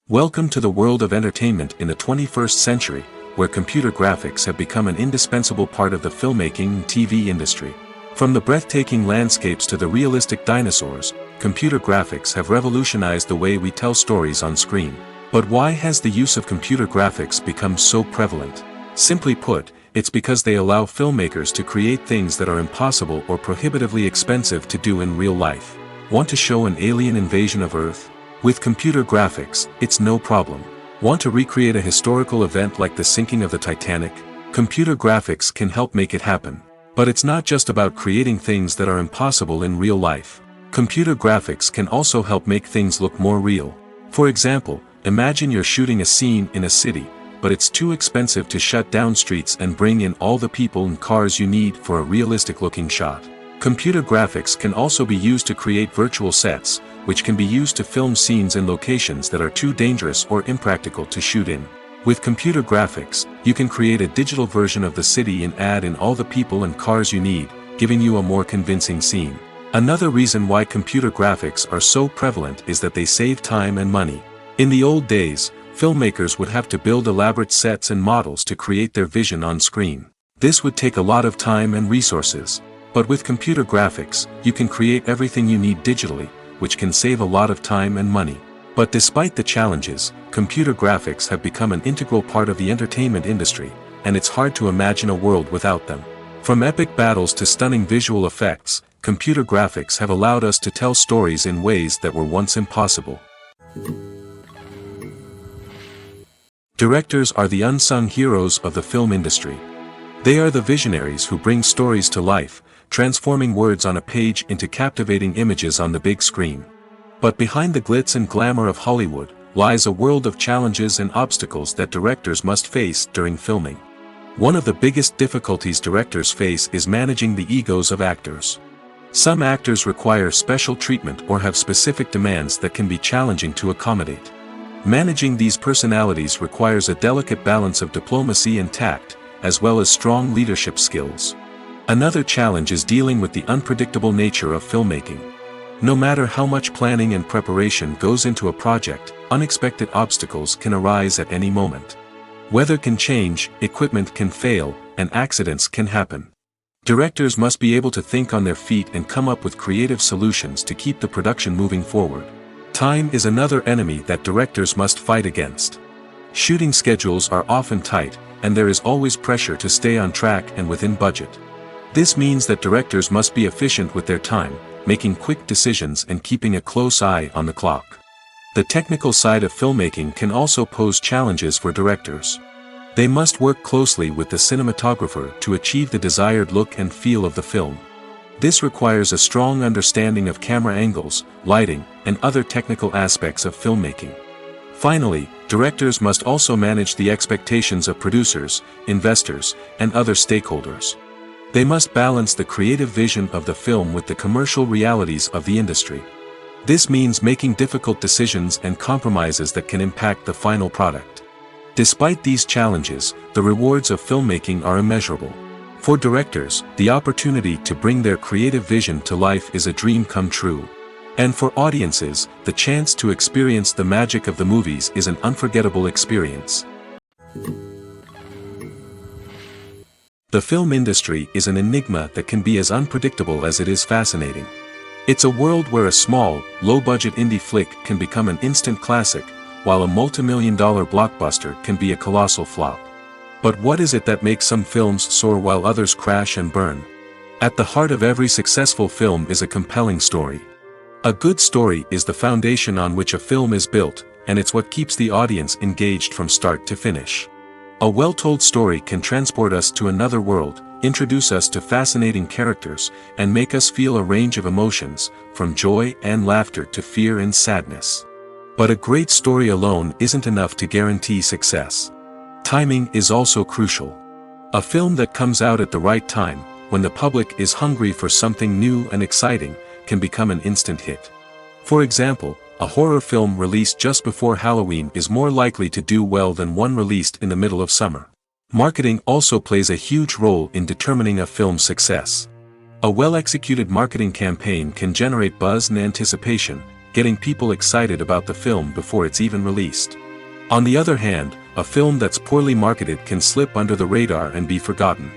Welcome to the world of entertainment in the 21st century, where computer graphics have become an indispensable part of the filmmaking and TV industry. From the breathtaking landscapes to the realistic dinosaurs, computer graphics have revolutionized the way we tell stories on screen. But why has the use of computer graphics become so prevalent? Simply put, it's because they allow filmmakers to create things that are impossible or prohibitively expensive to do in real life. Want to show an alien invasion of Earth? With computer graphics, it's no problem. Want to recreate a historical event like the sinking of the Titanic? Computer graphics can help make it happen. But it's not just about creating things that are impossible in real life. Computer graphics can also help make things look more real. For example, imagine you're shooting a scene in a city, but it's too expensive to shut down streets and bring in all the people and cars you need for a realistic-looking shot. Computer graphics can also be used to create virtual sets, which can be used to film scenes in locations that are too dangerous or impractical to shoot in. With computer graphics, you can create a digital version of the city and add in all the people and cars you need, giving you a more convincing scene. Another reason why computer graphics are so prevalent is that they save time and money. In the old days, filmmakers would have to build elaborate sets and models to create their vision on screen. This would take a lot of time and resources. But with computer graphics, you can create everything you need digitally, which can save a lot of time and money. But despite the challenges, computer graphics have become an integral part of the entertainment industry, and it's hard to imagine a world without them. From epic battles to stunning visual effects, computer graphics have allowed us to tell stories in ways that were once impossible. Directors are the unsung heroes of the film industry. They are the visionaries who bring stories to life, transforming words on a page into captivating images on the big screen. But behind the glitz and glamour of Hollywood, lies a world of challenges and obstacles that directors must face during filming. One of the biggest difficulties directors face is managing the egos of actors. Some actors require special treatment or have specific demands that can be challenging to accommodate. Managing these personalities requires a delicate balance of diplomacy and tact, as well as strong leadership skills. Another challenge is dealing with the unpredictable nature of filmmaking. No matter how much planning and preparation goes into a project, unexpected obstacles can arise at any moment. Weather can change, equipment can fail, and accidents can happen. Directors must be able to think on their feet and come up with creative solutions to keep the production moving forward. Time is another enemy that directors must fight against. Shooting schedules are often tight, and there is always pressure to stay on track and within budget. This means that directors must be efficient with their time, making quick decisions and keeping a close eye on the clock. The technical side of filmmaking can also pose challenges for directors. They must work closely with the cinematographer to achieve the desired look and feel of the film. This requires a strong understanding of camera angles, lighting, and other technical aspects of filmmaking. Finally, directors must also manage the expectations of producers, investors, and other stakeholders. They must balance the creative vision of the film with the commercial realities of the industry. This means making difficult decisions and compromises that can impact the final product. Despite these challenges, the rewards of filmmaking are immeasurable. For directors, the opportunity to bring their creative vision to life is a dream come true. And for audiences, the chance to experience the magic of the movies is an unforgettable experience. The film industry is an enigma that can be as unpredictable as it is fascinating. It's a world where a small, low-budget indie flick can become an instant classic, while a multi-million-dollar blockbuster can be a colossal flop. But what is it that makes some films soar while others crash and burn? At the heart of every successful film is a compelling story. A good story is the foundation on which a film is built, and it's what keeps the audience engaged from start to finish. A well-told story can transport us to another world, introduce us to fascinating characters, and make us feel a range of emotions, from joy and laughter to fear and sadness. But a great story alone isn't enough to guarantee success. Timing is also crucial. A film that comes out at the right time, when the public is hungry for something new and exciting, can become an instant hit. For example, a horror film released just before Halloween is more likely to do well than one released in the middle of summer. Marketing also plays a huge role in determining a film's success. A well-executed marketing campaign can generate buzz and anticipation, getting people excited about the film before it's even released. On the other hand, a film that's poorly marketed can slip under the radar and be forgotten.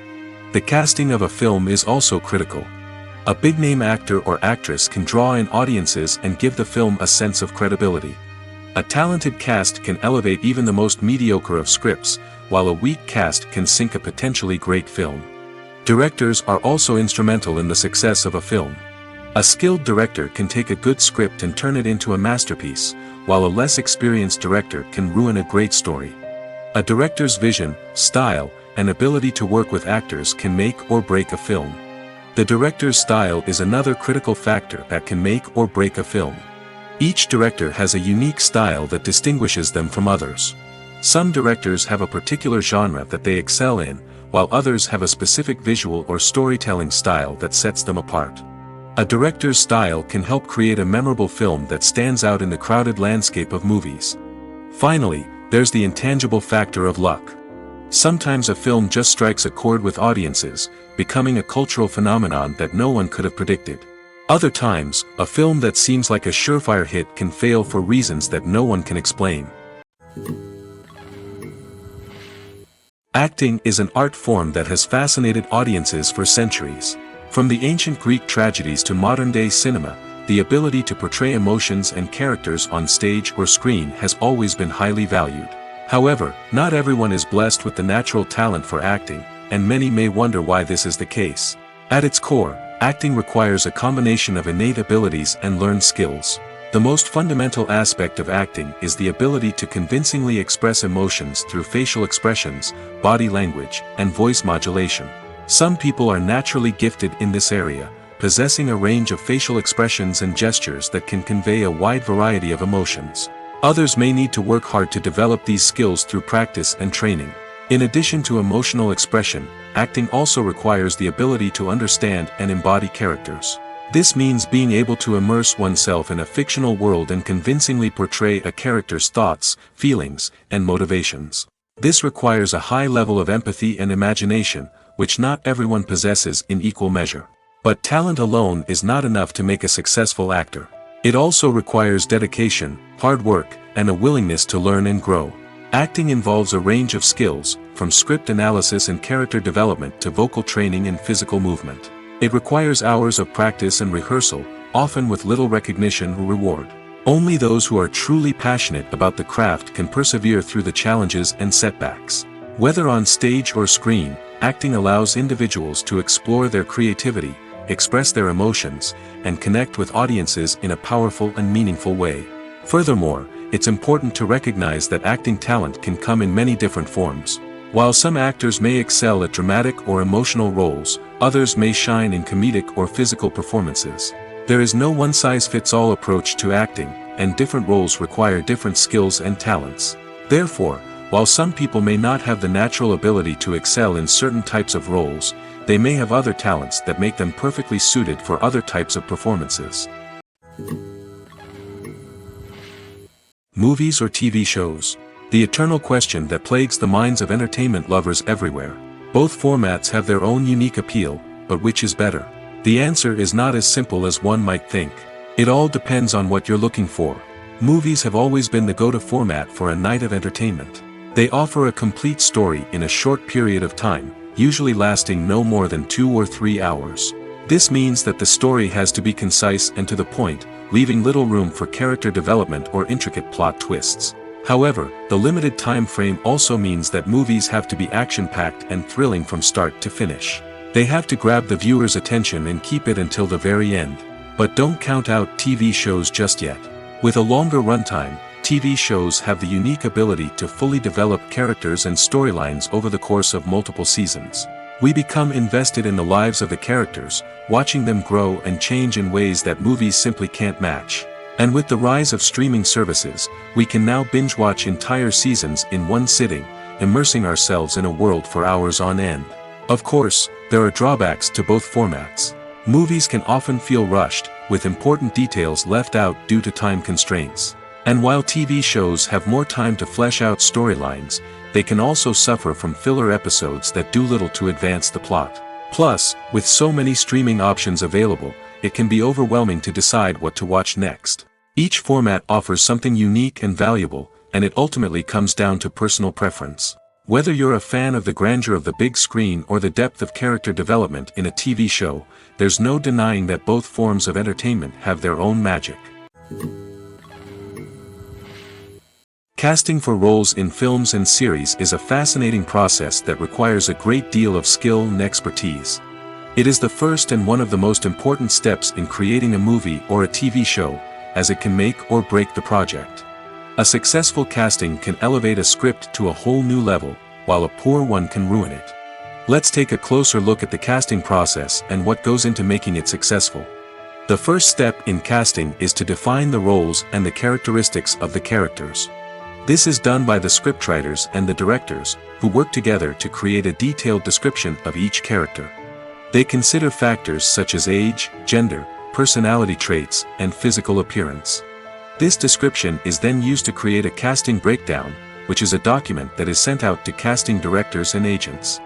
The casting of a film is also critical. A big-name actor or actress can draw in audiences and give the film a sense of credibility. A talented cast can elevate even the most mediocre of scripts, while a weak cast can sink a potentially great film. Directors are also instrumental in the success of a film. A skilled director can take a good script and turn it into a masterpiece, while a less experienced director can ruin a great story. A director's vision, style, and ability to work with actors can make or break a film. The director's style is another critical factor that can make or break a film. Each director has a unique style that distinguishes them from others. Some directors have a particular genre that they excel in, while others have a specific visual or storytelling style that sets them apart. A director's style can help create a memorable film that stands out in the crowded landscape of movies. Finally, there's the intangible factor of luck. Sometimes a film just strikes a chord with audiences, becoming a cultural phenomenon that no one could have predicted. Other times, a film that seems like a surefire hit can fail for reasons that no one can explain. Acting is an art form that has fascinated audiences for centuries. From the ancient Greek tragedies to modern-day cinema, the ability to portray emotions and characters on stage or screen has always been highly valued. However, not everyone is blessed with the natural talent for acting, and many may wonder why this is the case. At its core, acting requires a combination of innate abilities and learned skills. The most fundamental aspect of acting is the ability to convincingly express emotions through facial expressions, body language, and voice modulation. Some people are naturally gifted in this area, possessing a range of facial expressions and gestures that can convey a wide variety of emotions. Others may need to work hard to develop these skills through practice and training. In addition to emotional expression, acting also requires the ability to understand and embody characters. This means being able to immerse oneself in a fictional world and convincingly portray a character's thoughts, feelings, and motivations. This requires a high level of empathy and imagination, which not everyone possesses in equal measure. But talent alone is not enough to make a successful actor. It also requires dedication, hard work, and a willingness to learn and grow. Acting involves a range of skills, from script analysis and character development to vocal training and physical movement. It requires hours of practice and rehearsal, often with little recognition or reward. Only those who are truly passionate about the craft can persevere through the challenges and setbacks. Whether on stage or screen, acting allows individuals to explore their creativity, express their emotions, and connect with audiences in a powerful and meaningful way. Furthermore, it's important to recognize that acting talent can come in many different forms. While some actors may excel at dramatic or emotional roles, others may shine in comedic or physical performances. There is no one-size-fits-all approach to acting, and different roles require different skills and talents. Therefore, while some people may not have the natural ability to excel in certain types of roles, they may have other talents that make them perfectly suited for other types of performances. Movies or TV shows? The eternal question that plagues the minds of entertainment lovers everywhere. Both formats have their own unique appeal, but which is better? The answer is not as simple as one might think. It all depends on what you're looking for. Movies have always been the go-to format for a night of entertainment. They offer a complete story in a short period of time, usually lasting no more than 2 or 3 hours. This means that the story has to be concise and to the point, leaving little room for character development or intricate plot twists. However, the limited time frame also means that movies have to be action-packed and thrilling from start to finish. They have to grab the viewer's attention and keep it until the very end. But don't count out TV shows just yet. With a longer runtime, TV shows have the unique ability to fully develop characters and storylines over the course of multiple seasons. We become invested in the lives of the characters, watching them grow and change in ways that movies simply can't match. And with the rise of streaming services, we can now binge-watch entire seasons in one sitting, immersing ourselves in a world for hours on end. Of course, there are drawbacks to both formats. Movies can often feel rushed, with important details left out due to time constraints. And while TV shows have more time to flesh out storylines, they can also suffer from filler episodes that do little to advance the plot. Plus, with so many streaming options available, it can be overwhelming to decide what to watch next. Each format offers something unique and valuable, and it ultimately comes down to personal preference. Whether you're a fan of the grandeur of the big screen or the depth of character development in a TV show, there's no denying that both forms of entertainment have their own magic. Casting for roles in films and series is a fascinating process that requires a great deal of skill and expertise. It is the first and one of the most important steps in creating a movie or a TV show, as it can make or break the project. A successful casting can elevate a script to a whole new level, while a poor one can ruin it. Let's take a closer look at the casting process and what goes into making it successful. The first step in casting is to define the roles and the characteristics of the characters. This is done by the scriptwriters and the directors, who work together to create a detailed description of each character. They consider factors such as age, gender, personality traits, and physical appearance. This description is then used to create a casting breakdown, which is a document that is sent out to casting directors and agents.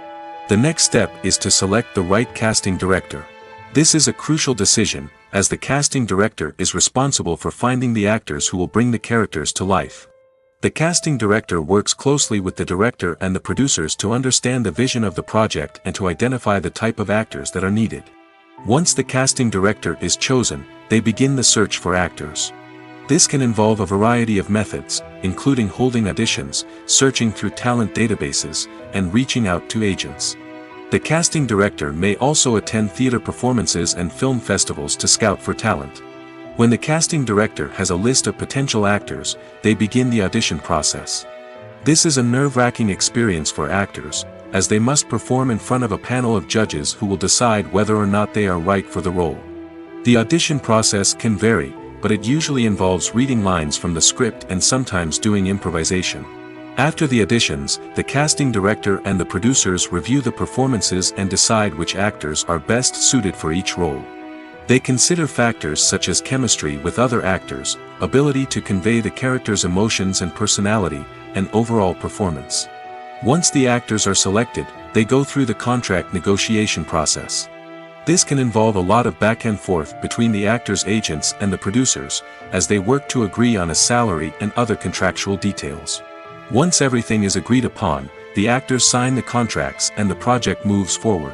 The next step is to select the right casting director. This is a crucial decision, as the casting director is responsible for finding the actors who will bring the characters to life. The casting director works closely with the director and the producers to understand the vision of the project and to identify the type of actors that are needed. Once the casting director is chosen, they begin the search for actors. This can involve a variety of methods, including holding auditions, searching through talent databases, and reaching out to agents. The casting director may also attend theater performances and film festivals to scout for talent. When the casting director has a list of potential actors, they begin the audition process. This is a nerve-wracking experience for actors, as they must perform in front of a panel of judges who will decide whether or not they are right for the role. The audition process can vary, but it usually involves reading lines from the script and sometimes doing improvisation. After the auditions, the casting director and the producers review the performances and decide which actors are best suited for each role. They consider factors such as chemistry with other actors, ability to convey the character's emotions and personality, and overall performance. Once the actors are selected, they go through the contract negotiation process. This can involve a lot of back and forth between the actors' agents and the producers, as they work to agree on a salary and other contractual details. Once everything is agreed upon, the actors sign the contracts and the project moves forward.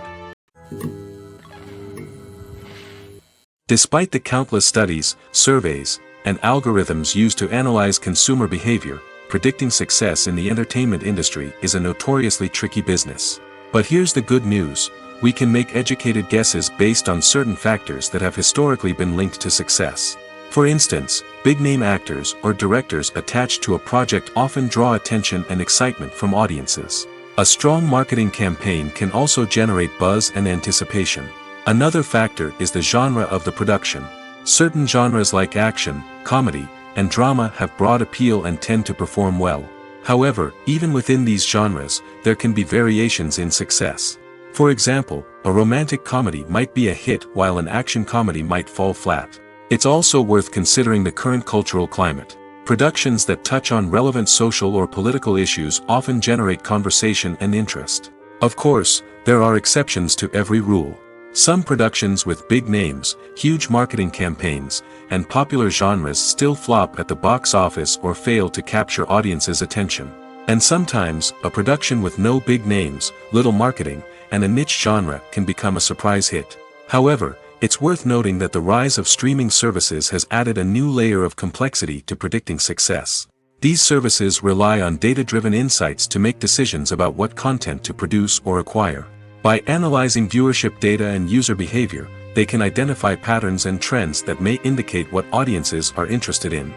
Despite the countless studies, surveys, and algorithms used to analyze consumer behavior, predicting success in the entertainment industry is a notoriously tricky business. But here's the good news: we can make educated guesses based on certain factors that have historically been linked to success. For instance, big-name actors or directors attached to a project often draw attention and excitement from audiences. A strong marketing campaign can also generate buzz and anticipation. Another factor is the genre of the production. Certain genres like action, comedy, and drama have broad appeal and tend to perform well. However, even within these genres, there can be variations in success. For example, a romantic comedy might be a hit while an action comedy might fall flat. It's also worth considering the current cultural climate. Productions that touch on relevant social or political issues often generate conversation and interest. Of course, there are exceptions to every rule. Some productions with big names, huge marketing campaigns, and popular genres still flop at the box office or fail to capture audiences' attention. And sometimes, a production with no big names, little marketing, and a niche genre can become a surprise hit. However, it's worth noting that the rise of streaming services has added a new layer of complexity to predicting success. These services rely on data-driven insights to make decisions about what content to produce or acquire. By analyzing viewership data and user behavior, they can identify patterns and trends that may indicate what audiences are interested in.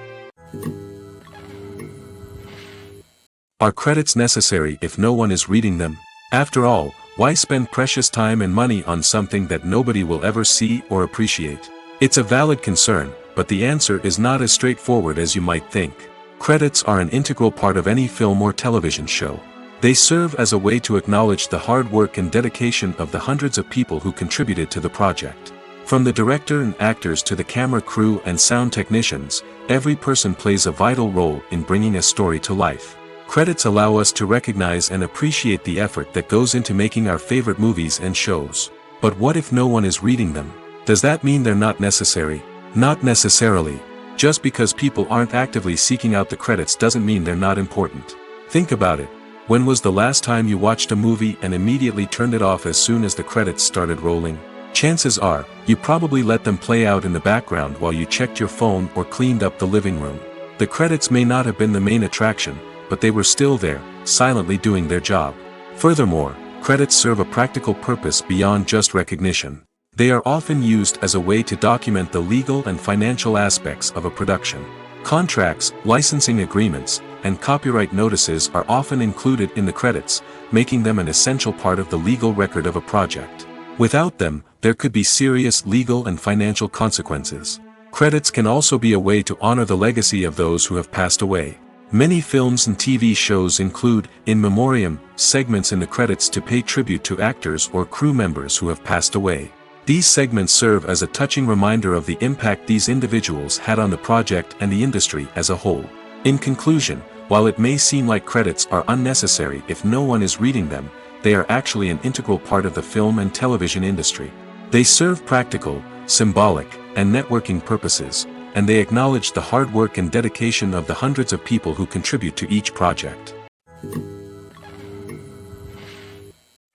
Are credits necessary if no one is reading them? After all, why spend precious time and money on something that nobody will ever see or appreciate? It's a valid concern, but the answer is not as straightforward as you might think. Credits are an integral part of any film or television show. They serve as a way to acknowledge the hard work and dedication of the hundreds of people who contributed to the project. From the director and actors to the camera crew and sound technicians, every person plays a vital role in bringing a story to life. Credits allow us to recognize and appreciate the effort that goes into making our favorite movies and shows. But what if no one is reading them? Does that mean they're not necessary? Not necessarily. Just because people aren't actively seeking out the credits doesn't mean they're not important. Think about it. When was the last time you watched a movie and immediately turned it off as soon as the credits started rolling? Chances are, you probably let them play out in the background while you checked your phone or cleaned up the living room. The credits may not have been the main attraction, but they were still there, silently doing their job. Furthermore, credits serve a practical purpose beyond just recognition. They are often used as a way to document the legal and financial aspects of a production. Contracts, licensing agreements, and copyright notices are often included in the credits, making them an essential part of the legal record of a project. Without them, there could be serious legal and financial consequences. Credits can also be a way to honor the legacy of those who have passed away. Many films and TV shows include, in memoriam, segments in the credits to pay tribute to actors or crew members who have passed away. These segments serve as a touching reminder of the impact these individuals had on the project and the industry as a whole. In conclusion, while it may seem like credits are unnecessary if no one is reading them, they are actually an integral part of the film and television industry. They serve practical, symbolic, and networking purposes, and they acknowledge the hard work and dedication of the hundreds of people who contribute to each project.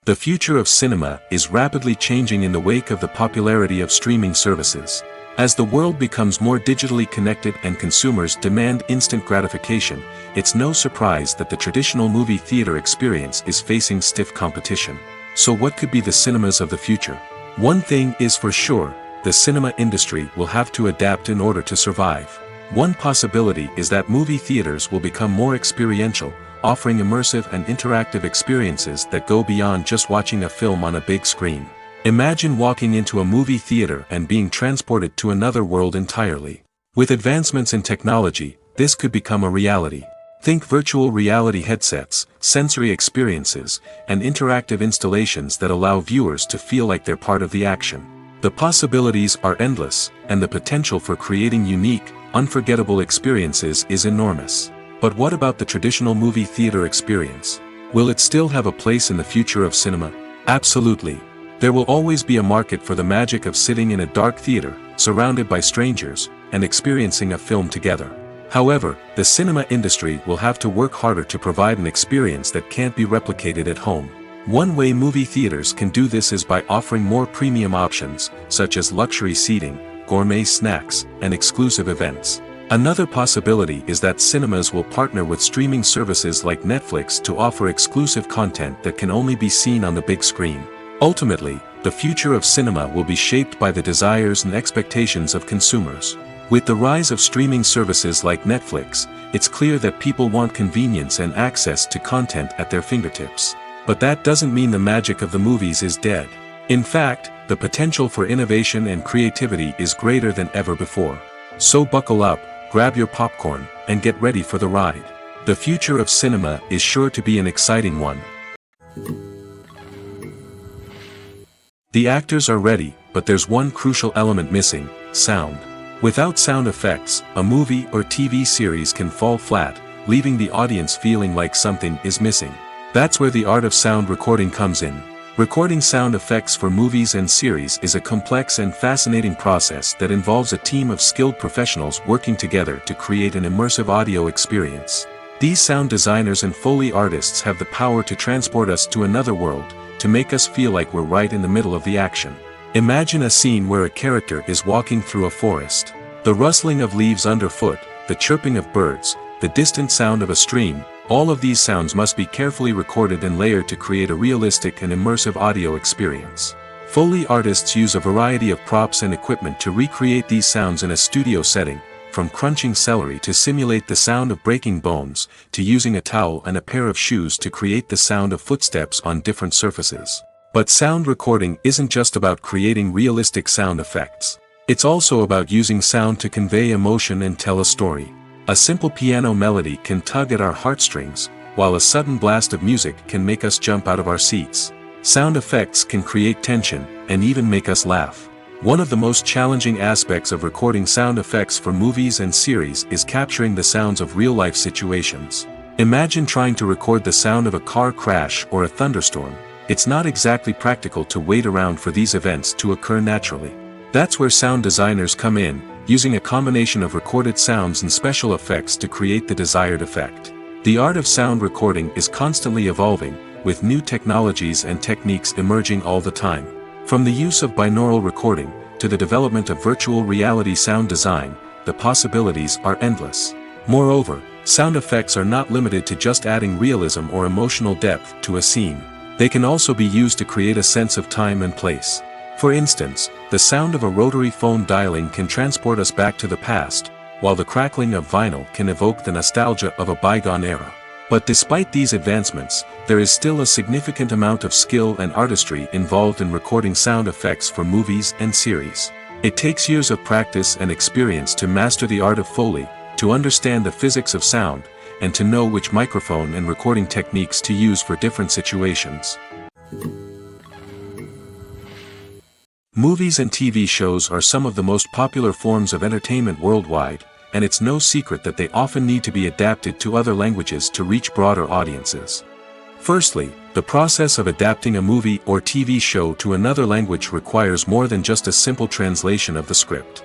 The future of cinema is rapidly changing in the wake of the popularity of streaming services. As the world becomes more digitally connected and consumers demand instant gratification, it's no surprise that the traditional movie theater experience is facing stiff competition. So what could be the cinemas of the future? One thing is for sure, the cinema industry will have to adapt in order to survive. One possibility is that movie theaters will become more experiential, offering immersive and interactive experiences that go beyond just watching a film on a big screen. Imagine walking into a movie theater and being transported to another world entirely. With advancements in technology, this could become a reality. Think virtual reality headsets, sensory experiences, and interactive installations that allow viewers to feel like they're part of the action. The possibilities are endless, and the potential for creating unique, unforgettable experiences is enormous. But what about the traditional movie theater experience? Will it still have a place in the future of cinema? Absolutely. There will always be a market for the magic of sitting in a dark theater, surrounded by strangers, and experiencing a film together. However, the cinema industry will have to work harder to provide an experience that can't be replicated at home. One way movie theaters can do this is by offering more premium options, such as luxury seating, gourmet snacks, and exclusive events. Another possibility is that cinemas will partner with streaming services like Netflix to offer exclusive content that can only be seen on the big screen. Ultimately, the future of cinema will be shaped by the desires and expectations of consumers. With the rise of streaming services like Netflix, it's clear that people want convenience and access to content at their fingertips. But that doesn't mean the magic of the movies is dead. In fact, the potential for innovation and creativity is greater than ever before. So buckle up, grab your popcorn, and get ready for the ride. The future of cinema is sure to be an exciting one. The actors are ready, but there's one crucial element missing: sound. Without sound effects, a movie or TV series can fall flat, leaving the audience feeling like something is missing. That's where the art of sound recording comes in. Recording sound effects for movies and series is a complex and fascinating process that involves a team of skilled professionals working together to create an immersive audio experience. These sound designers and Foley artists have the power to transport us to another world, to make us feel like we're right in the middle of the action. Imagine a scene where a character is walking through a forest. The rustling of leaves underfoot, the chirping of birds, the distant sound of a stream, all of these sounds must be carefully recorded and layered to create a realistic and immersive audio experience. Foley artists use a variety of props and equipment to recreate these sounds in a studio setting, from crunching celery to simulate the sound of breaking bones, to using a towel and a pair of shoes to create the sound of footsteps on different surfaces. But sound recording isn't just about creating realistic sound effects. It's also about using sound to convey emotion and tell a story. A simple piano melody can tug at our heartstrings, while a sudden blast of music can make us jump out of our seats. Sound effects can create tension, and even make us laugh. One of the most challenging aspects of recording sound effects for movies and series is capturing the sounds of real-life situations. Imagine trying to record the sound of a car crash or a thunderstorm. It's not exactly practical to wait around for these events to occur naturally. That's where sound designers come in, using a combination of recorded sounds and special effects to create the desired effect. The art of sound recording is constantly evolving, with new technologies and techniques emerging all the time. From the use of binaural recording, to the development of virtual reality sound design, the possibilities are endless. Moreover, sound effects are not limited to just adding realism or emotional depth to a scene. They can also be used to create a sense of time and place. For instance, the sound of a rotary phone dialing can transport us back to the past, while the crackling of vinyl can evoke the nostalgia of a bygone era. But despite these advancements, there is still a significant amount of skill and artistry involved in recording sound effects for movies and series. It takes years of practice and experience to master the art of Foley, to understand the physics of sound, and to know which microphone and recording techniques to use for different situations. Movies and TV shows are some of the most popular forms of entertainment worldwide, and it's no secret that they often need to be adapted to other languages to reach broader audiences. Firstly, the process of adapting a movie or TV show to another language requires more than just a simple translation of the script.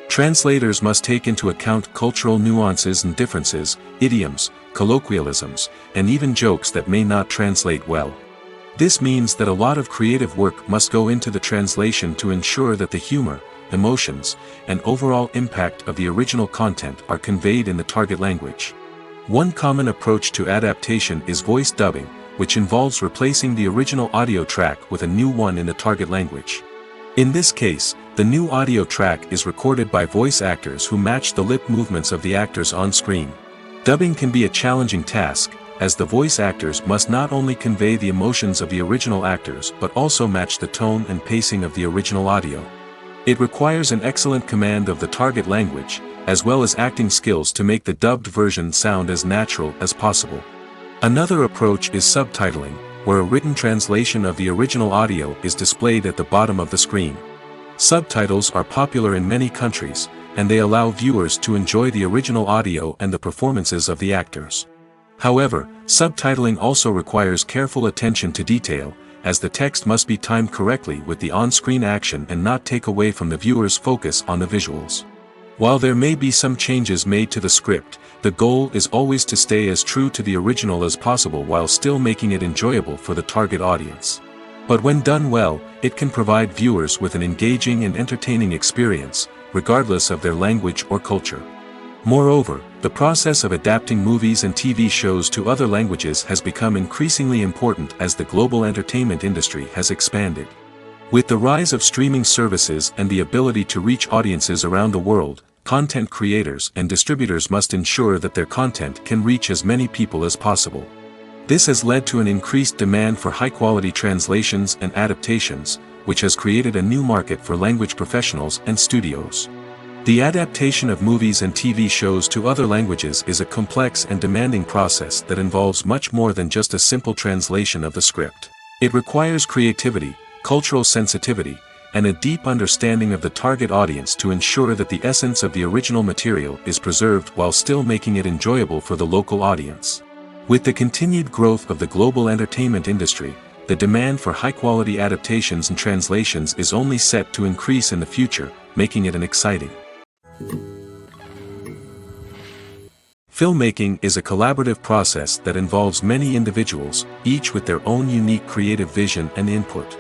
Translators must take into account cultural nuances and differences, idioms, colloquialisms, and even jokes that may not translate well. This means that a lot of creative work must go into the translation to ensure that the humor, emotions, and overall impact of the original content are conveyed in the target language. One common approach to adaptation is voice dubbing, which involves replacing the original audio track with a new one in the target language. In this case, the new audio track is recorded by voice actors who match the lip movements of the actors on screen. Dubbing can be a challenging task, as the voice actors must not only convey the emotions of the original actors but also match the tone and pacing of the original audio. It requires an excellent command of the target language, as well as acting skills to make the dubbed version sound as natural as possible. Another approach is subtitling, where a written translation of the original audio is displayed at the bottom of the screen. Subtitles are popular in many countries, and they allow viewers to enjoy the original audio and the performances of the actors. However, subtitling also requires careful attention to detail, as the text must be timed correctly with the on-screen action and not take away from the viewer's focus on the visuals. While there may be some changes made to the script, the goal is always to stay as true to the original as possible while still making it enjoyable for the target audience. But when done well, it can provide viewers with an engaging and entertaining experience, regardless of their language or culture. Moreover, the process of adapting movies and TV shows to other languages has become increasingly important as the global entertainment industry has expanded. With the rise of streaming services and the ability to reach audiences around the world, content creators and distributors must ensure that their content can reach as many people as possible. This has led to an increased demand for high-quality translations and adaptations, which has created a new market for language professionals and studios. The adaptation of movies and TV shows to other languages is a complex and demanding process that involves much more than just a simple translation of the script. It requires creativity, cultural sensitivity, and a deep understanding of the target audience to ensure that the essence of the original material is preserved while still making it enjoyable for the local audience. With the continued growth of the global entertainment industry, the demand for high-quality adaptations and translations is only set to increase in the future, making it an exciting. Filmmaking is a collaborative process that involves many individuals, each with their own unique creative vision and input.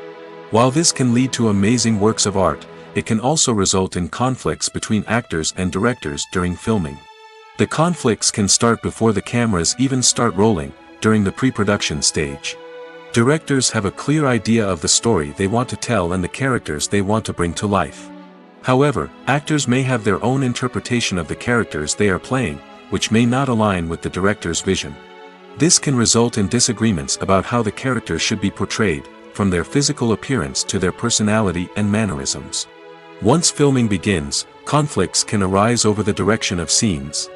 While this can lead to amazing works of art, it can also result in conflicts between actors and directors during filming. The conflicts can start before the cameras even start rolling, during the pre-production stage. Directors have a clear idea of the story they want to tell and the characters they want to bring to life. However, actors may have their own interpretation of the characters they are playing, which may not align with the director's vision. This can result in disagreements about how the characters should be portrayed, from their physical appearance to their personality and mannerisms. Once filming begins, conflicts can arise over the direction of scenes.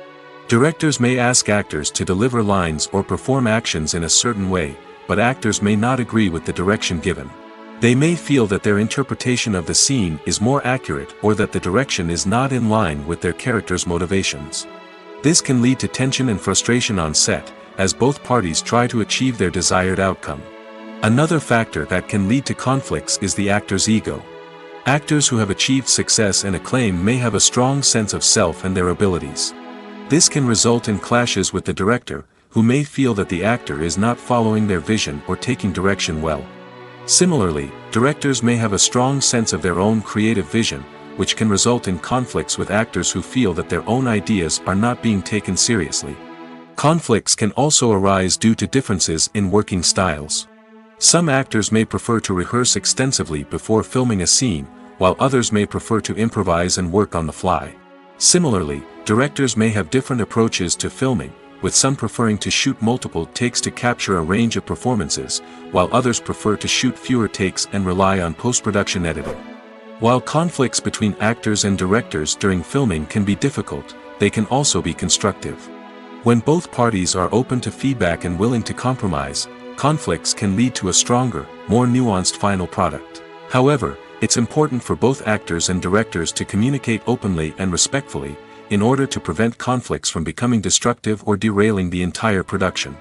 Directors may ask actors to deliver lines or perform actions in a certain way, but actors may not agree with the direction given. They may feel that their interpretation of the scene is more accurate or that the direction is not in line with their character's motivations. This can lead to tension and frustration on set, as both parties try to achieve their desired outcome. Another factor that can lead to conflicts is the actor's ego. Actors who have achieved success and acclaim may have a strong sense of self and their abilities. This can result in clashes with the director, who may feel that the actor is not following their vision or taking direction well. Similarly, directors may have a strong sense of their own creative vision, which can result in conflicts with actors who feel that their own ideas are not being taken seriously. Conflicts can also arise due to differences in working styles. Some actors may prefer to rehearse extensively before filming a scene, while others may prefer to improvise and work on the fly. Similarly, directors may have different approaches to filming, with some preferring to shoot multiple takes to capture a range of performances, while others prefer to shoot fewer takes and rely on post-production editing. While conflicts between actors and directors during filming can be difficult, they can also be constructive. When both parties are open to feedback and willing to compromise, conflicts can lead to a stronger, more nuanced final product. However, it's important for both actors and directors to communicate openly and respectfully, in order to prevent conflicts from becoming destructive or derailing the entire production.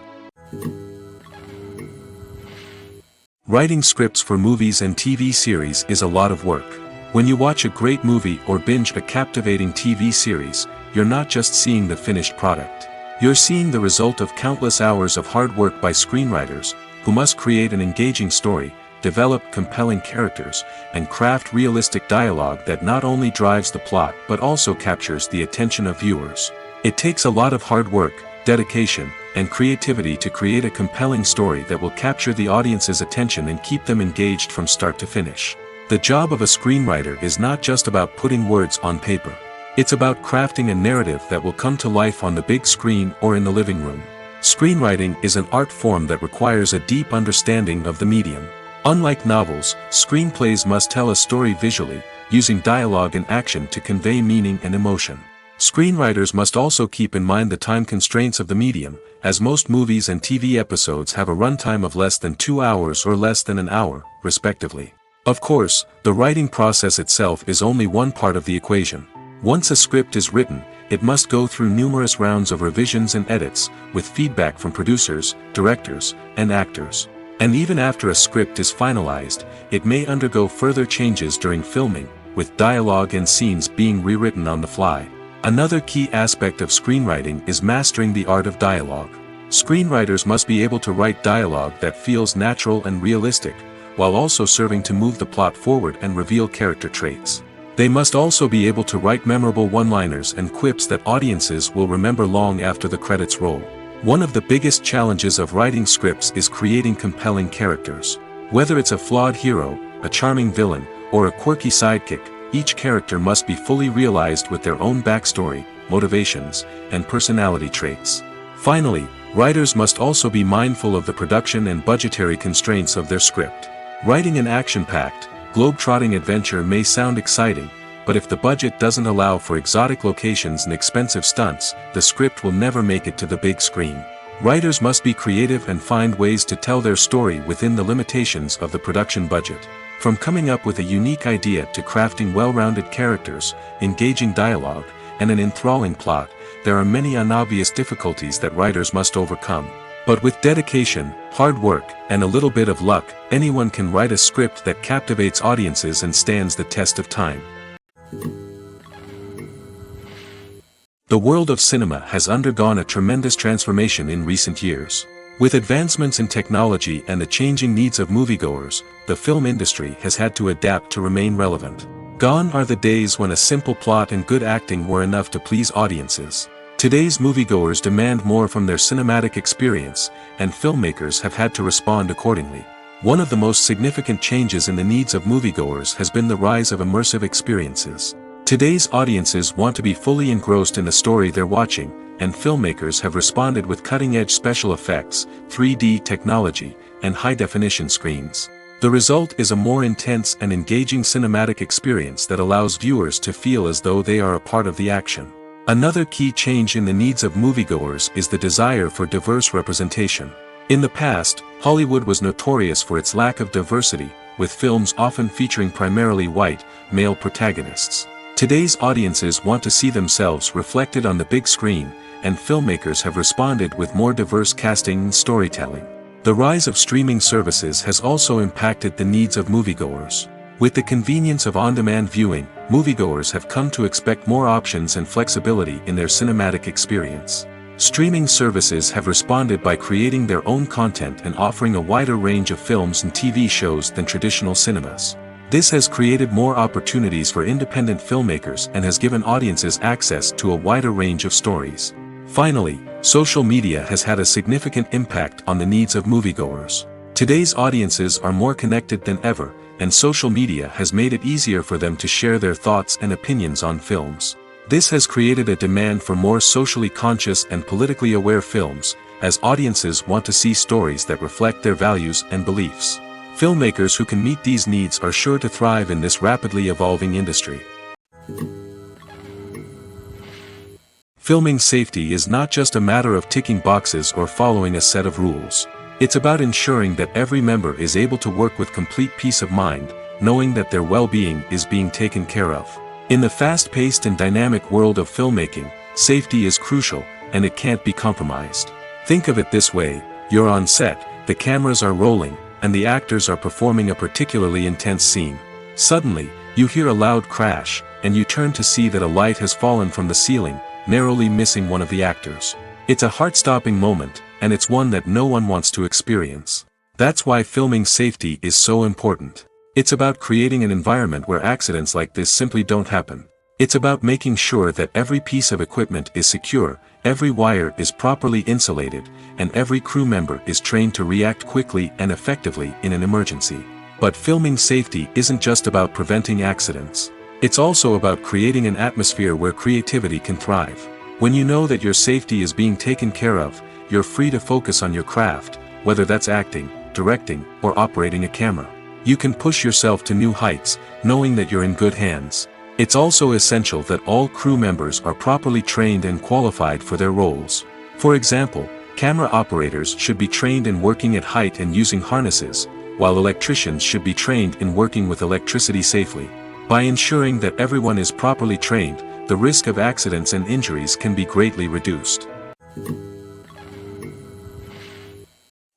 Writing scripts for movies and TV series is a lot of work. When you watch a great movie or binge a captivating TV series, you're not just seeing the finished product. You're seeing the result of countless hours of hard work by screenwriters, who must create an engaging story, develop compelling characters, and craft realistic dialogue that not only drives the plot but also captures the attention of viewers. It takes a lot of hard work, dedication, and creativity to create a compelling story that will capture the audience's attention and keep them engaged from start to finish. The job of a screenwriter is not just about putting words on paper. It's about crafting a narrative that will come to life on the big screen or in the living room. Screenwriting is an art form that requires a deep understanding of the medium. Unlike novels, screenplays must tell a story visually, using dialogue and action to convey meaning and emotion. Screenwriters must also keep in mind the time constraints of the medium, as most movies and TV episodes have a runtime of less than 2 hours or less than an hour, respectively. Of course, the writing process itself is only one part of the equation. Once a script is written, it must go through numerous rounds of revisions and edits, with feedback from producers, directors, and actors. And even after a script is finalized, it may undergo further changes during filming, with dialogue and scenes being rewritten on the fly. Another key aspect of screenwriting is mastering the art of dialogue. Screenwriters must be able to write dialogue that feels natural and realistic, while also serving to move the plot forward and reveal character traits. They must also be able to write memorable one-liners and quips that audiences will remember long after the credits roll. One of the biggest challenges of writing scripts is creating compelling characters. Whether it's a flawed hero, a charming villain, or a quirky sidekick, each character must be fully realized with their own backstory, motivations, and personality traits. Finally, writers must also be mindful of the production and budgetary constraints of their script. Writing an action-packed, globe-trotting adventure may sound exciting, but if the budget doesn't allow for exotic locations and expensive stunts, the script will never make it to the big screen. Writers must be creative and find ways to tell their story within the limitations of the production budget. From coming up with a unique idea to crafting well-rounded characters, engaging dialogue, and an enthralling plot, there are many unobvious difficulties that writers must overcome. But with dedication, hard work, and a little bit of luck, anyone can write a script that captivates audiences and stands the test of time. The world of cinema has undergone a tremendous transformation in recent years. With advancements in technology and the changing needs of moviegoers, the film industry has had to adapt to remain relevant. Gone are the days when a simple plot and good acting were enough to please audiences. Today's moviegoers demand more from their cinematic experience, and filmmakers have had to respond accordingly. One of the most significant changes in the needs of moviegoers has been the rise of immersive experiences. Today's audiences want to be fully engrossed in the story they're watching, and filmmakers have responded with cutting-edge special effects, 3D technology, and high-definition screens. The result is a more intense and engaging cinematic experience that allows viewers to feel as though they are a part of the action. Another key change in the needs of moviegoers is the desire for diverse representation. In the past, Hollywood was notorious for its lack of diversity, with films often featuring primarily white, male protagonists. Today's audiences want to see themselves reflected on the big screen, and filmmakers have responded with more diverse casting and storytelling. The rise of streaming services has also impacted the needs of moviegoers. With the convenience of on-demand viewing, moviegoers have come to expect more options and flexibility in their cinematic experience. Streaming services have responded by creating their own content and offering a wider range of films and TV shows than traditional cinemas. This has created more opportunities for independent filmmakers and has given audiences access to a wider range of stories. Finally, social media has had a significant impact on the needs of moviegoers. Today's audiences are more connected than ever, and social media has made it easier for them to share their thoughts and opinions on films. This has created a demand for more socially conscious and politically aware films, as audiences want to see stories that reflect their values and beliefs. Filmmakers who can meet these needs are sure to thrive in this rapidly evolving industry. Filming safety is not just a matter of ticking boxes or following a set of rules. It's about ensuring that every member is able to work with complete peace of mind, knowing that their well-being is being taken care of. In the fast-paced and dynamic world of filmmaking, safety is crucial, and it can't be compromised. Think of it this way: you're on set, the cameras are rolling, and the actors are performing a particularly intense scene. Suddenly, you hear a loud crash, and you turn to see that a light has fallen from the ceiling, narrowly missing one of the actors. It's a heart-stopping moment, and it's one that no one wants to experience. That's why filming safety is so important. It's about creating an environment where accidents like this simply don't happen. It's about making sure that every piece of equipment is secure, every wire is properly insulated, and every crew member is trained to react quickly and effectively in an emergency. But filming safety isn't just about preventing accidents. It's also about creating an atmosphere where creativity can thrive. When you know that your safety is being taken care of, you're free to focus on your craft, whether that's acting, directing, or operating a camera. You can push yourself to new heights, knowing that you're in good hands. It's also essential that all crew members are properly trained and qualified for their roles. For example, camera operators should be trained in working at height and using harnesses, while electricians should be trained in working with electricity safely. By ensuring that everyone is properly trained, the risk of accidents and injuries can be greatly reduced.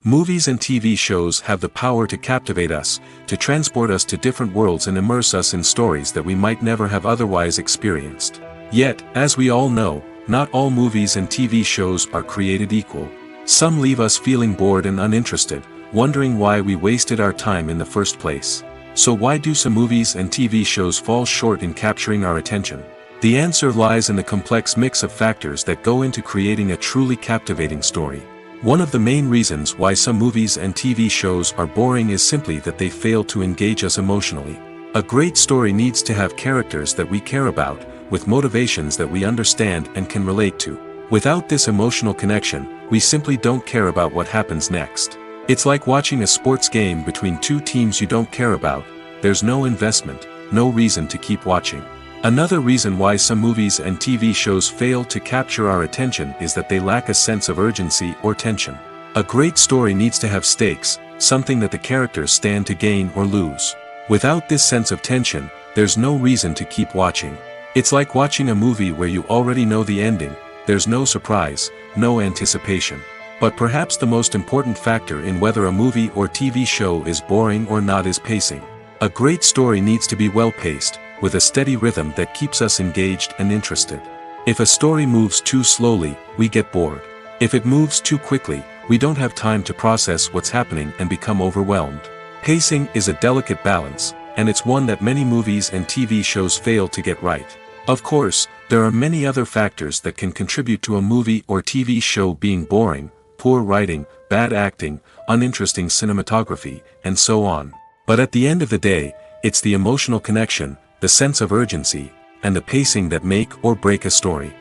Movies and TV shows have the power to captivate us, to transport us to different worlds and immerse us in stories that we might never have otherwise experienced. Yet, as we all know, not all movies and TV shows are created equal. Some leave us feeling bored and uninterested, wondering why we wasted our time in the first place. So why do some movies and TV shows fall short in capturing our attention? The answer lies in the complex mix of factors that go into creating a truly captivating story. One of the main reasons why some movies and TV shows are boring is simply that they fail to engage us emotionally. A great story needs to have characters that we care about, with motivations that we understand and can relate to. Without this emotional connection, we simply don't care about what happens next. It's like watching a sports game between two teams you don't care about. There's no investment, no reason to keep watching. Another reason why some movies and TV shows fail to capture our attention is that they lack a sense of urgency or tension. A great story needs to have stakes, something that the characters stand to gain or lose. Without this sense of tension, there's no reason to keep watching. It's like watching a movie where you already know the ending. There's no surprise, no anticipation. But perhaps the most important factor in whether a movie or TV show is boring or not is pacing. A great story needs to be well-paced, with a steady rhythm that keeps us engaged and interested. If a story moves too slowly, we get bored. If it moves too quickly, we don't have time to process what's happening and become overwhelmed. Pacing is a delicate balance, and it's one that many movies and TV shows fail to get right. Of course, there are many other factors that can contribute to a movie or TV show being boring: poor writing, bad acting, uninteresting cinematography, and so on. But at the end of the day, it's the emotional connection, the sense of urgency, and the pacing that make or break a story.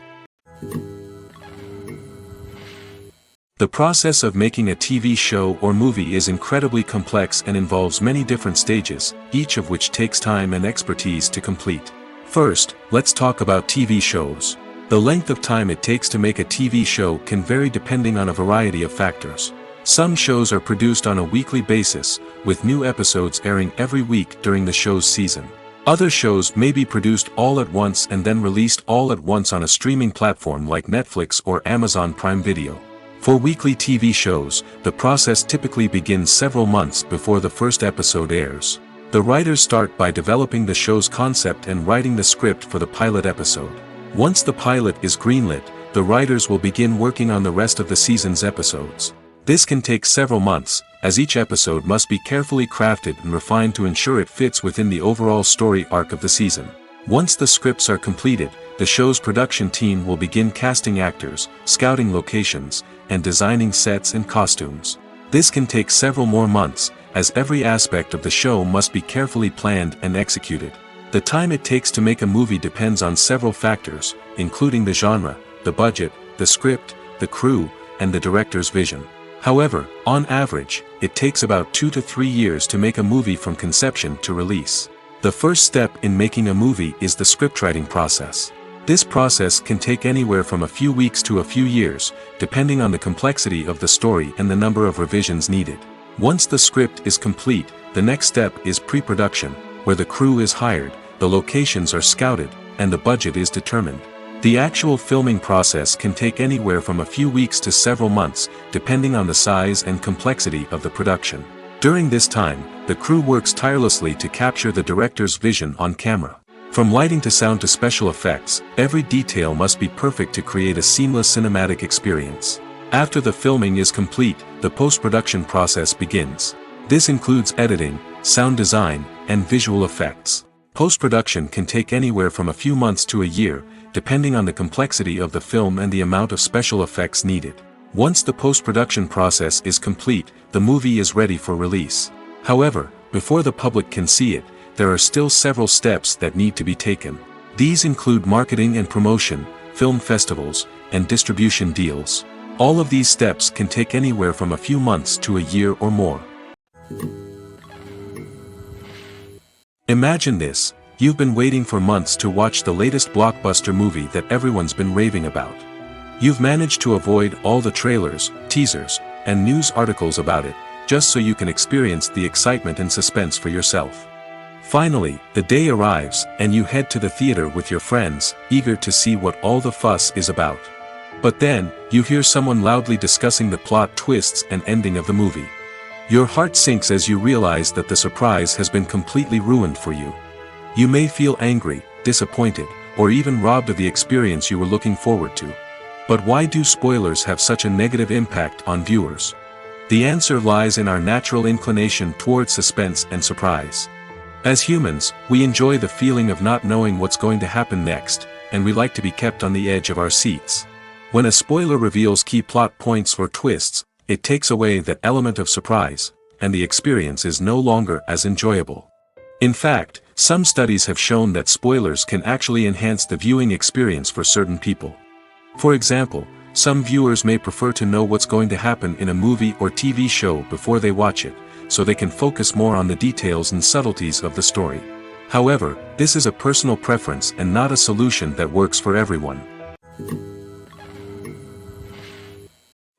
The process of making a TV show or movie is incredibly complex and involves many different stages, each of which takes time and expertise to complete. First, let's talk about TV shows. The length of time it takes to make a TV show can vary depending on a variety of factors. Some shows are produced on a weekly basis, with new episodes airing every week during the show's season. Other shows may be produced all at once and then released all at once on a streaming platform like Netflix or Amazon Prime Video. For weekly TV shows, the process typically begins several months before the first episode airs. The writers start by developing the show's concept and writing the script for the pilot episode. Once the pilot is greenlit, the writers will begin working on the rest of the season's episodes. This can take several months, as each episode must be carefully crafted and refined to ensure it fits within the overall story arc of the season. Once the scripts are completed, the show's production team will begin casting actors, scouting locations, and designing sets and costumes. This can take several more months, as every aspect of the show must be carefully planned and executed. The time it takes to make a movie depends on several factors, including the genre, the budget, the script, the crew, and the director's vision. However, on average, it takes about 2 to 3 years to make a movie from conception to release. The first step in making a movie is the scriptwriting process. This process can take anywhere from a few weeks to a few years, depending on the complexity of the story and the number of revisions needed. Once the script is complete, the next step is pre-production, where the crew is hired, the locations are scouted, and the budget is determined. The actual filming process can take anywhere from a few weeks to several months, depending on the size and complexity of the production. During this time, the crew works tirelessly to capture the director's vision on camera. From lighting to sound to special effects, every detail must be perfect to create a seamless cinematic experience. After the filming is complete, the post-production process begins. This includes editing, sound design, and visual effects. Post-production can take anywhere from a few months to a year, depending on the complexity of the film and the amount of special effects needed. Once the post-production process is complete, the movie is ready for release. However, before the public can see it, there are still several steps that need to be taken. These include marketing and promotion, film festivals, and distribution deals. All of these steps can take anywhere from a few months to a year or more. Imagine this: you've been waiting for months to watch the latest blockbuster movie that everyone's been raving about. You've managed to avoid all the trailers, teasers, and news articles about it, just so you can experience the excitement and suspense for yourself. Finally, the day arrives, and you head to the theater with your friends, eager to see what all the fuss is about. But then, you hear someone loudly discussing the plot twists and ending of the movie. Your heart sinks as you realize that the surprise has been completely ruined for you. You may feel angry, disappointed, or even robbed of the experience you were looking forward to. But why do spoilers have such a negative impact on viewers? The answer lies in our natural inclination toward suspense and surprise. As humans, we enjoy the feeling of not knowing what's going to happen next, and we like to be kept on the edge of our seats. When a spoiler reveals key plot points or twists, it takes away that element of surprise, and the experience is no longer as enjoyable. In fact, some studies have shown that spoilers can actually enhance the viewing experience for certain people. For example, some viewers may prefer to know what's going to happen in a movie or TV show before they watch it, so they can focus more on the details and subtleties of the story. However, this is a personal preference and not a solution that works for everyone.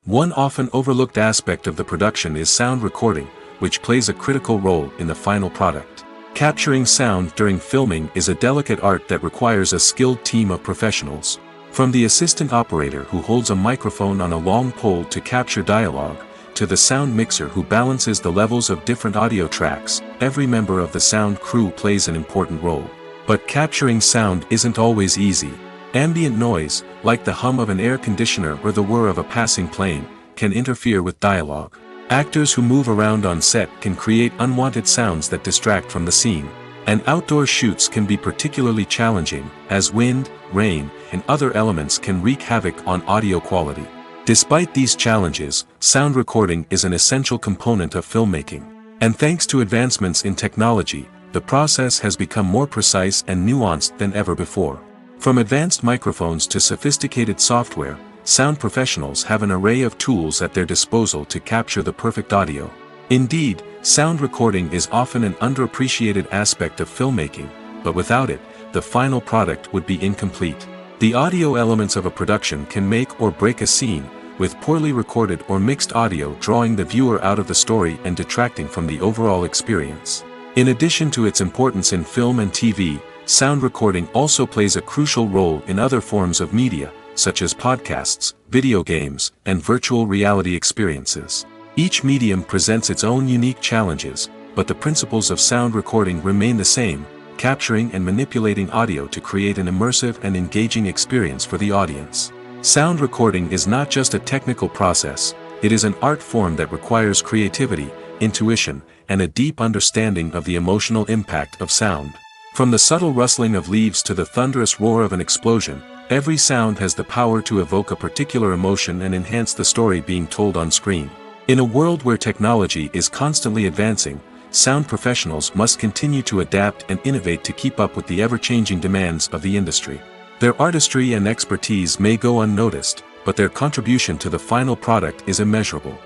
One often overlooked aspect of the production is sound recording, which plays a critical role in the final product. Capturing sound during filming is a delicate art that requires a skilled team of professionals. From the assistant operator who holds a microphone on a long pole to capture dialogue, to the sound mixer who balances the levels of different audio tracks, every member of the sound crew plays an important role. But capturing sound isn't always easy. Ambient noise, like the hum of an air conditioner or the whir of a passing plane, can interfere with dialogue. Actors who move around on set can create unwanted sounds that distract from the scene. And outdoor shoots can be particularly challenging, as wind, rain, and other elements can wreak havoc on audio quality. Despite these challenges, sound recording is an essential component of filmmaking. And thanks to advancements in technology, the process has become more precise and nuanced than ever before. From advanced microphones to sophisticated software, sound professionals have an array of tools at their disposal to capture the perfect audio. Indeed, sound recording is often an underappreciated aspect of filmmaking, but without it, the final product would be incomplete. The audio elements of a production can make or break a scene, with poorly recorded or mixed audio drawing the viewer out of the story and detracting from the overall experience. In addition to its importance in film and TV, sound recording also plays a crucial role in other forms of media, such as podcasts, video games, and virtual reality experiences. Each medium presents its own unique challenges, but the principles of sound recording remain the same, capturing and manipulating audio to create an immersive and engaging experience for the audience. Sound recording is not just a technical process, it is an art form that requires creativity, intuition, and a deep understanding of the emotional impact of sound. From the subtle rustling of leaves to the thunderous roar of an explosion, every sound has the power to evoke a particular emotion and enhance the story being told on screen. In a world where technology is constantly advancing, sound professionals must continue to adapt and innovate to keep up with the ever-changing demands of the industry. Their artistry and expertise may go unnoticed, but their contribution to the final product is immeasurable.